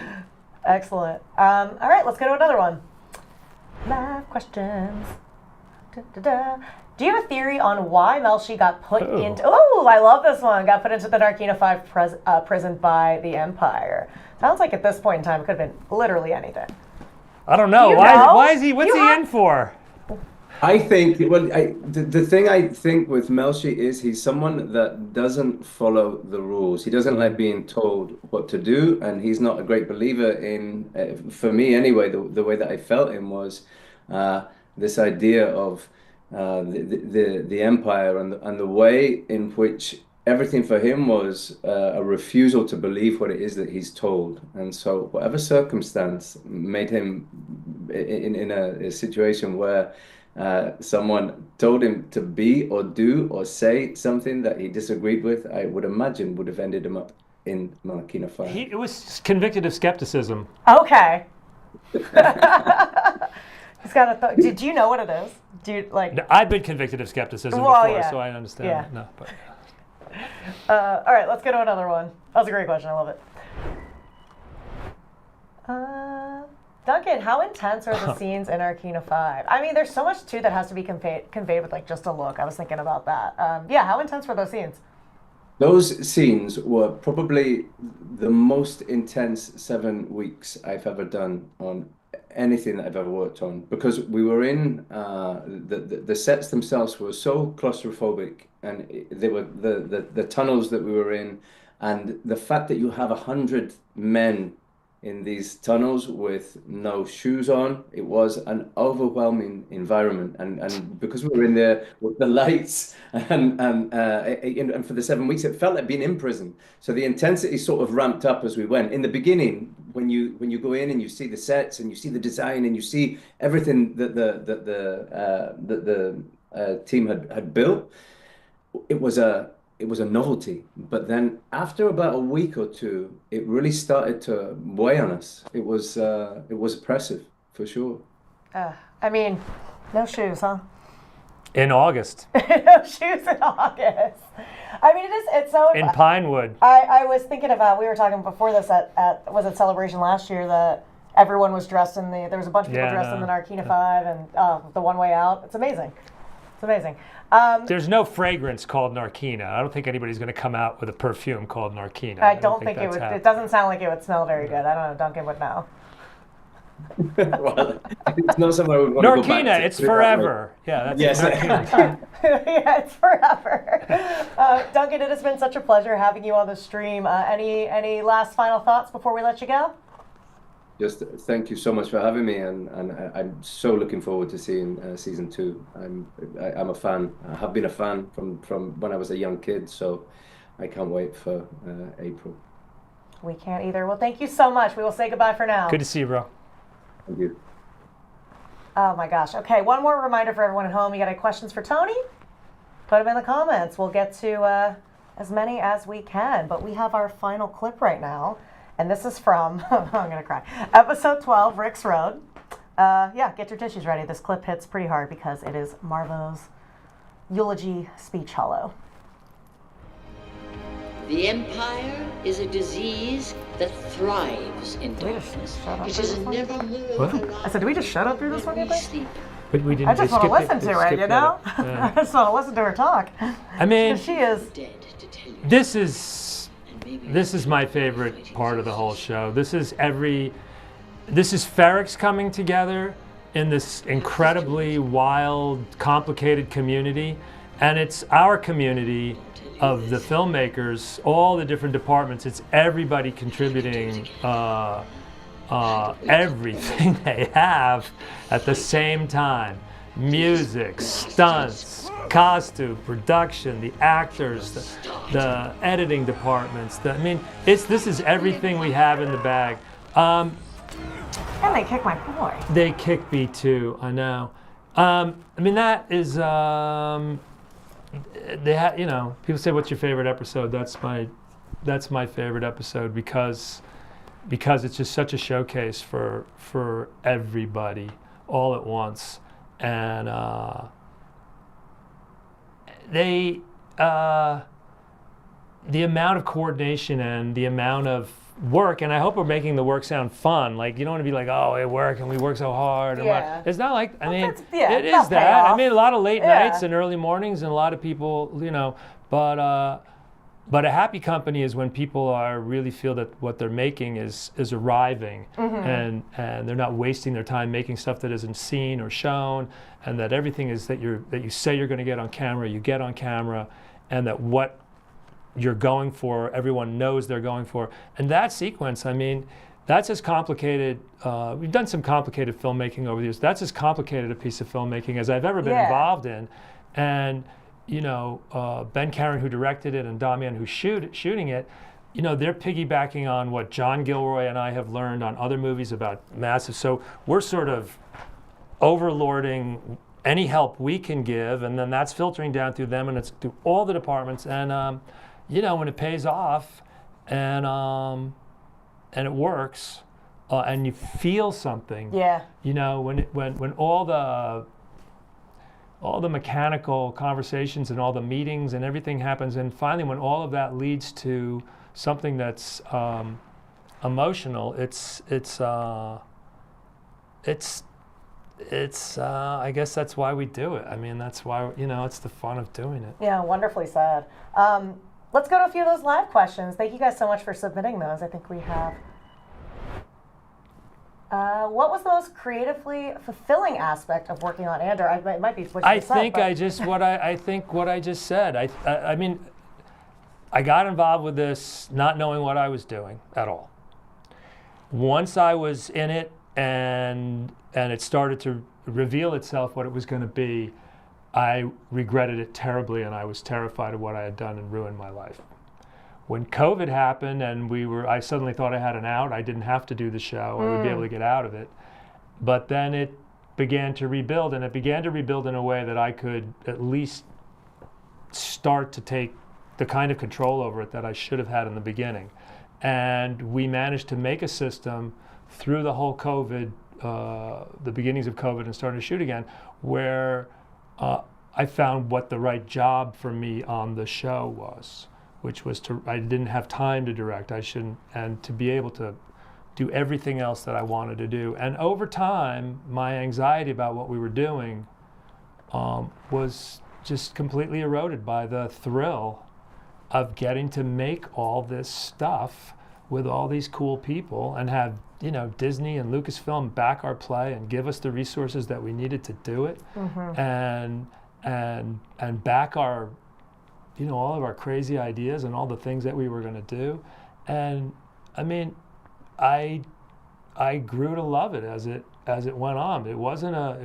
Excellent. All right, let's go to another one. Live questions. Do you have a theory on why Melshi got put into... Oh, I love this one. Got put into the Narkina 5 prison by the Empire. Sounds like at this point in time, it could have been literally anything. I don't know. Why is he... What's he in for? I think, the thing I think with Melshi is he's someone that doesn't follow the rules. He doesn't like being told what to do, and he's not a great believer in, for me anyway, the way that I felt him was this idea of the Empire and the way in which everything for him was a refusal to believe what it is that he's told. And so whatever circumstance made him in a situation where someone told him to be or do or say something that he disagreed with, I would imagine would have ended him up in Narkina 5. It was convicted of skepticism. Okay. He's got a did you know what it is? Do you like? No, I've been convicted of skepticism Well, before, yeah. so I understand. Yeah. No, but. All right, let's go to another one. That was a great question. I love it. Duncan, how intense are the scenes in Narkina 5? I mean, there's so much too that has to be conveyed with like just a look. I was thinking about that. Yeah, how intense were those scenes? Those scenes were probably the most intense 7 weeks I've ever done on anything that I've ever worked on, because we were in the sets themselves were so claustrophobic, and they were the tunnels that we were in, and the fact that you have 100 men in these tunnels with no shoes on, it was an overwhelming environment, and because we were in there with the lights and for the 7 weeks, it felt like being in prison. So the intensity sort of ramped up as we went. In the beginning, when you go in and you see the sets and you see the design and you see everything that the team had built, it was a novelty. But then after about a week or two, it really started to weigh on us. It was oppressive, for sure. I mean, no shoes, huh? In August. No shoes in August. I mean, it's so... In Pinewood. I was thinking about, we were talking before this at was it Celebration last year, that everyone was dressed in there was a bunch of people dressed in the Narkina 5 and the One Way Out. It's amazing. It's amazing. There's no fragrance called Narkina. I don't think anybody's going to come out with a perfume called Narkina. I don't think it would. It doesn't sound like it would smell very good. I don't know. Duncan would know. Well, it's not something I would want to go back Narkina, to. it's forever. Yeah, that's yes. Narkina. Yeah, it's forever. Duncan, it has been such a pleasure having you on the stream. Any last final thoughts before we let you go? Just thank you so much for having me, and I'm so looking forward to seeing season 2. I'm a fan. I have been a fan from when I was a young kid, so I can't wait for April. We can't either. Well, thank you so much. We will say goodbye for now. Good to see you, bro. Thank you. Oh my gosh. Okay, one more reminder for everyone at home. You got any questions for Tony? Put them in the comments. We'll get to as many as we can. But we have our final clip right now. And this is from, I'm going to cry, episode 12, Rick's Road. Yeah, get your tissues ready. This clip hits pretty hard because it is Maarva's eulogy speech hollow. The Empire is a disease that thrives in darkness. It is never more. I said, do we just shut up through this one, you think? But we didn't. I just want to listen to it, you know? Yeah. I just want to listen to her talk. I mean, she is. This is my favorite part of the whole show. This is Ferrex coming together in this incredibly wild, complicated community. And it's our community of the filmmakers, all the different departments. It's everybody contributing everything they have at the same time. Music, stunts, costume, production, the actors, the editing departments. This is everything we have in the bag. And they kick my boy. They kick me too. I know. I mean, that is. People say, "What's your favorite episode?" That's my favorite episode because it's just such a showcase for everybody all at once. And the amount of coordination and the amount of work, and I hope we're making the work sound fun. Like, you don't want to be like, oh, we work so hard. Yeah. It's not like, it it's is that. payoff. I mean, a lot of late nights and early mornings, and a lot of people, but a happy company is when people really feel that what they're making is arriving, and they're not wasting their time making stuff that isn't seen or shown, and that everything is that you say you're going to get on camera, you get on camera, and that what you're going for, everyone knows they're going for. And that sequence, I mean, that's as complicated. We've done some complicated filmmaking over the years. That's as complicated a piece of filmmaking as I've ever been involved in, and Ben Karen, who directed it, and Damian, who's shooting it, they're piggybacking on what John Gilroy and I have learned on other movies about massive. So we're sort of overlording any help we can give, and then that's filtering down through them, and it's through all the departments. And when it pays off, and it works, and you feel something. Yeah. When all the mechanical conversations and all the meetings and everything happens, and finally when all of that leads to something that's emotional, it's I guess that's why we do it. I mean, that's why it's the fun of doing it. Yeah, wonderfully said. Let's go to a few of those live questions. Thank you guys so much for submitting those. I think we have. What was the most creatively fulfilling aspect of working on Andor? It might be what you said. I think what I just said. I mean, I got involved with this not knowing what I was doing at all. Once I was in it and it started to reveal itself what it was going to be, I regretted it terribly, and I was terrified of what I had done and ruined my life. When COVID happened and I suddenly thought I had an out. I didn't have to do the show. I would be able to get out of it. But then it began to rebuild, and it began to rebuild in a way that I could at least start to take the kind of control over it that I should have had in the beginning. And we managed to make a system through the whole COVID, the beginnings of COVID and starting to shoot again, where I found what the right job for me on the show was, which was I didn't have time to direct, and to be able to do everything else that I wanted to do. And over time, my anxiety about what we were doing was just completely eroded by the thrill of getting to make all this stuff with all these cool people and have Disney and Lucasfilm back our play and give us the resources that we needed to do it, and back our all of our crazy ideas and all the things that we were going to do. And I mean, I grew to love it as it went on. It wasn't a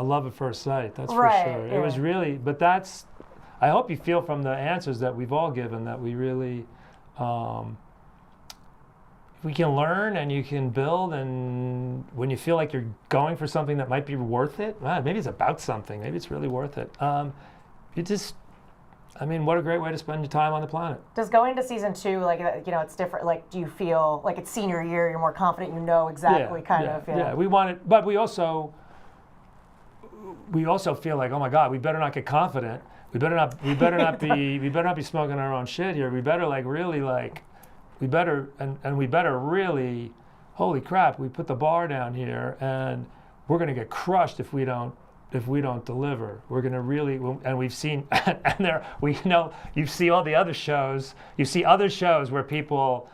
love at first sight, that's for sure. It was really, but I hope you feel from the answers that we've all given that we really, we can learn and you can build, and when you feel like you're going for something that might be worth it, maybe it's about something, maybe it's really worth it. What a great way to spend your time on the planet. Does going to season 2, it's different, do you feel like it's senior year, you're more confident, exactly Yeah, we want it, but we also feel like, oh my God, we better not get confident. We better not be smoking our own shit here. We better really, holy crap, we put the bar down here and we're going to get crushed if we don't deliver. We're going to really, and we've seen, you see all the other shows, you see other shows where people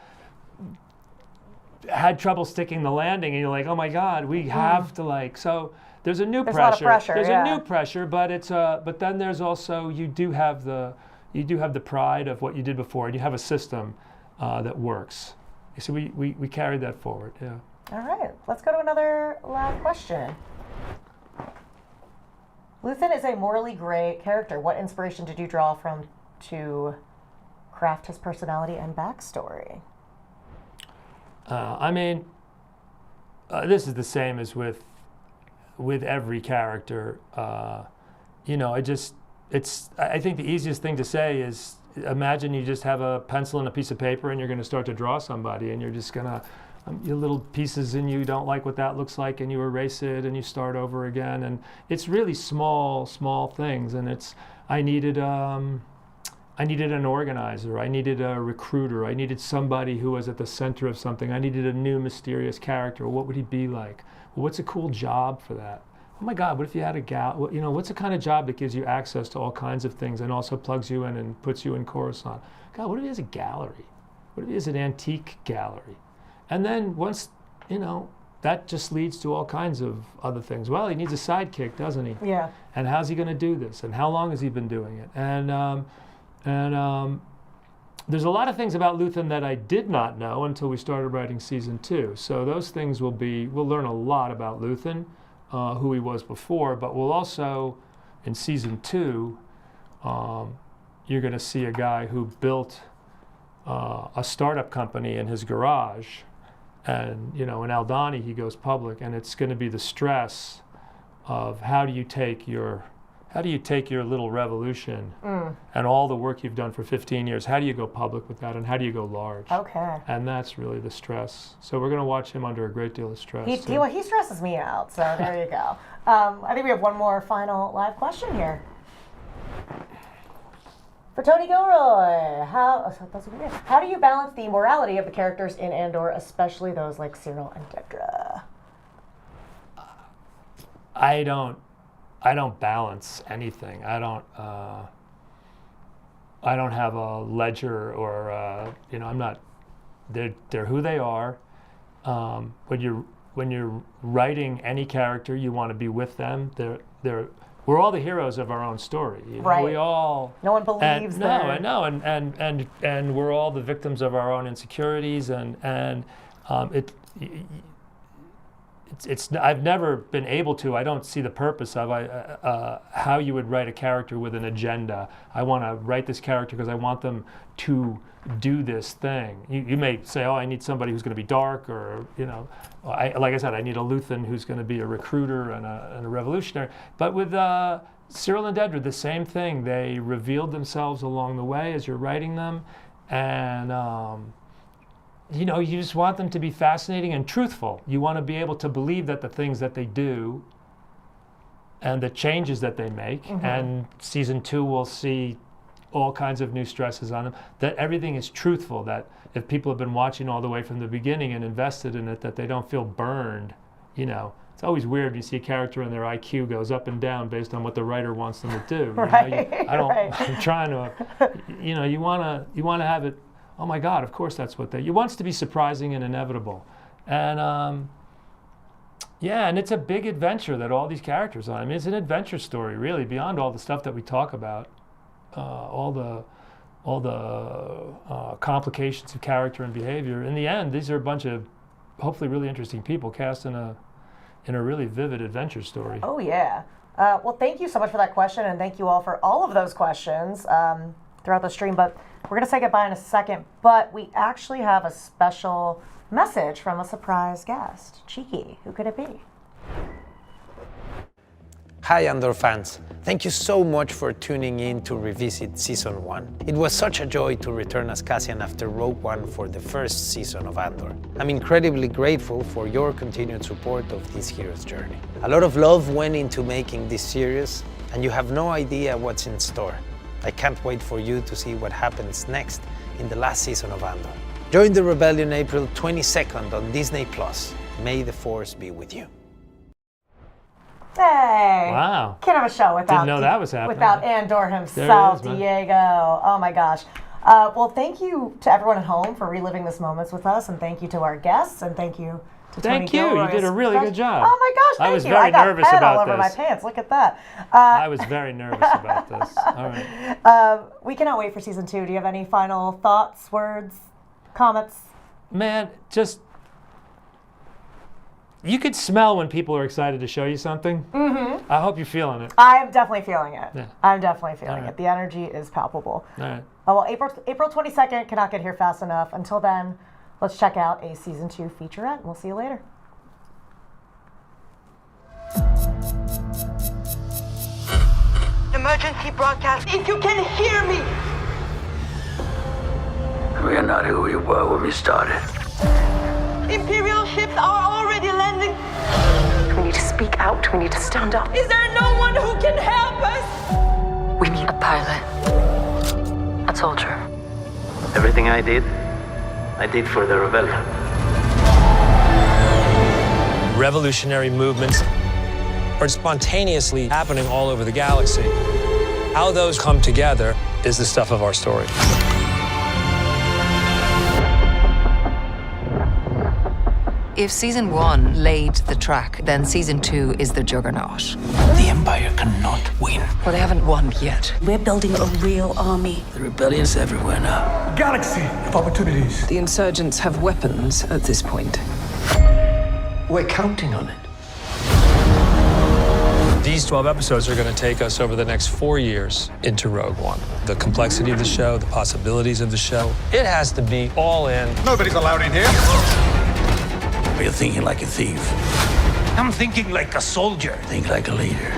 had trouble sticking the landing and you're like, oh my God, we have to so there's a new pressure. There's a new pressure, but then there's also, you do have the pride of what you did before, and you have a system that works. So we carried that forward, yeah. All right, let's go to another live question. Luthen is a morally gray character. What inspiration did you draw from to craft his personality and backstory? This is the same as with every character. I think the easiest thing to say is, imagine you just have a pencil and a piece of paper and you're going to start to draw somebody, and you're just going to, your little pieces in you don't like what that looks like, and you erase it and you start over again. And it's really small things. And I needed an organizer. I needed a recruiter. I needed somebody who was at the center of something. I needed a new mysterious character. What would he be like? Well, what's a cool job for that? Oh my God, what if you had a what's the kind of job that gives you access to all kinds of things and also plugs you in and puts you in Coruscant? God, what if he has a gallery? What if he has an antique gallery? And then once, that just leads to all kinds of other things. Well, he needs a sidekick, doesn't he? Yeah. And how's he going to do this? And how long has he been doing it? And there's a lot of things about Luthen that I did not know until we started writing season 2. So those things we'll learn a lot about Luthen. who he was before, but we'll also, in season 2, you're going to see a guy who built a startup company in his garage, and in Aldani he goes public, and it's going to be the stress of how do you take your little revolution and all the work you've done for 15 years, how do you go public with that, and how do you go large? Okay. And that's really the stress. So we're going to watch him under a great deal of stress. He stresses me out, so there you go. I think we have one more final live question here. For Tony Gilroy, how do you balance the morality of the characters in Andor, especially those like Cyril and Dedra? I don't balance anything. I don't have a ledger or I'm not. They're who they are. When you're writing any character, you want to be with them. We're all the heroes of our own story. Right. We all. No one believes that. No, I know, and we're all the victims of our own insecurities, and it's I've never been able to. I don't see the purpose of how you would write a character with an agenda. I want to write this character because I want them to do this thing. You may say, oh, I need somebody who's going to be dark, or like I said, I need a Luthen who's going to be a recruiter and a revolutionary. But with Cyril and Dedra, the same thing. They revealed themselves along the way as you're writing them, and you just want them to be fascinating and truthful. You want to be able to believe that the things that they do and the changes that they make, and season 2 will see all kinds of new stresses on them, that everything is truthful, that if people have been watching all the way from the beginning and invested in it, that they don't feel burned. It's always weird. You see a character and their IQ goes up and down based on what the writer wants them to do. I'm trying to, you want to have it, oh my God, of course that's what you want it to be surprising and inevitable. And and it's a big adventure that all these characters are. I mean, it's an adventure story, really, beyond all the stuff that we talk about. All the complications of character and behavior. In the end, these are a bunch of hopefully really interesting people cast in a really vivid adventure story. Oh yeah. Well, thank you so much for that question, and thank you all for all of those questions throughout the stream. But we're going to say goodbye in a second. But we actually have a special message from a surprise guest. Cheeky, who could it be? Hi Andor fans, thank you so much for tuning in to revisit Season 1. It was such a joy to return as Cassian after Rogue One for the first season of Andor. I'm incredibly grateful for your continued support of this hero's journey. A lot of love went into making this series, and you have no idea what's in store. I can't wait for you to see what happens next in the last season of Andor. Join the rebellion April 22nd on Disney+. May the Force be with you. Hey! Wow! Can't have a show without Didn't know that was happening. Without Andor himself, Diego. Oh my gosh! Well, thank you to everyone at home for reliving this moments with us, and thank you to our guests, and thank you to Tony Gilroy. You did a really good job. Oh my gosh! Thank I was you. very I got nervous pen about all over this. my pants. Look at that. I was very nervous about this. All right. We cannot wait for season 2. Do you have any final thoughts, words, comments? Man, just. You could smell when people are excited to show you something. Mm-hmm. I hope you're feeling it. I'm definitely feeling it. Yeah. I'm definitely feeling it. The energy is palpable. All right. Oh, well, April 22nd cannot get here fast enough. Until then, let's check out a season 2 featurette, and we'll see you later. Emergency broadcast. If you can hear me. We are not who we were when we started. Imperial ships are already landing. We need to speak out. We need to stand up. Is there no one who can help us? We need a pilot. A soldier. Everything I did for the rebellion. Revolutionary movements are spontaneously happening all over the galaxy. How those come together is the stuff of our story. If season 1 laid the track, then season 2 is the juggernaut. The Empire cannot win. Well, they haven't won yet. We're building a real army. The rebellion's everywhere now. Galaxy of opportunities. The insurgents have weapons at this point. We're counting on it. These 12 episodes are going to take us over the next 4 years into Rogue One. The complexity of the show, the possibilities of the show, it has to be all in. Nobody's allowed in here. You're thinking like a thief. I'm thinking like a soldier. Think like a leader.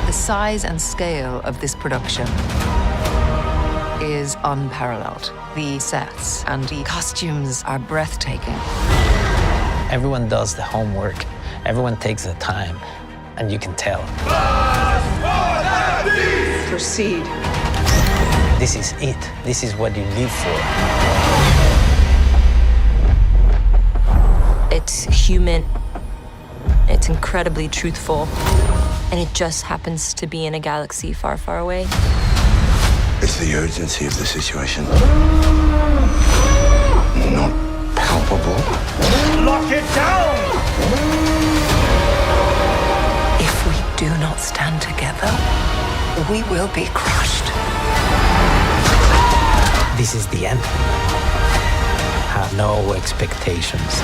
The size and scale of this production is unparalleled. The sets and the costumes are breathtaking. Everyone does the homework. Everyone takes the time, and you can tell. Proceed. This is it. This is what you live for. It's human, it's incredibly truthful, and it just happens to be in a galaxy far, far away. It's the urgency of the situation. Not palpable. Lock it down! If we do not stand together, we will be crushed. This is the end. Have no expectations.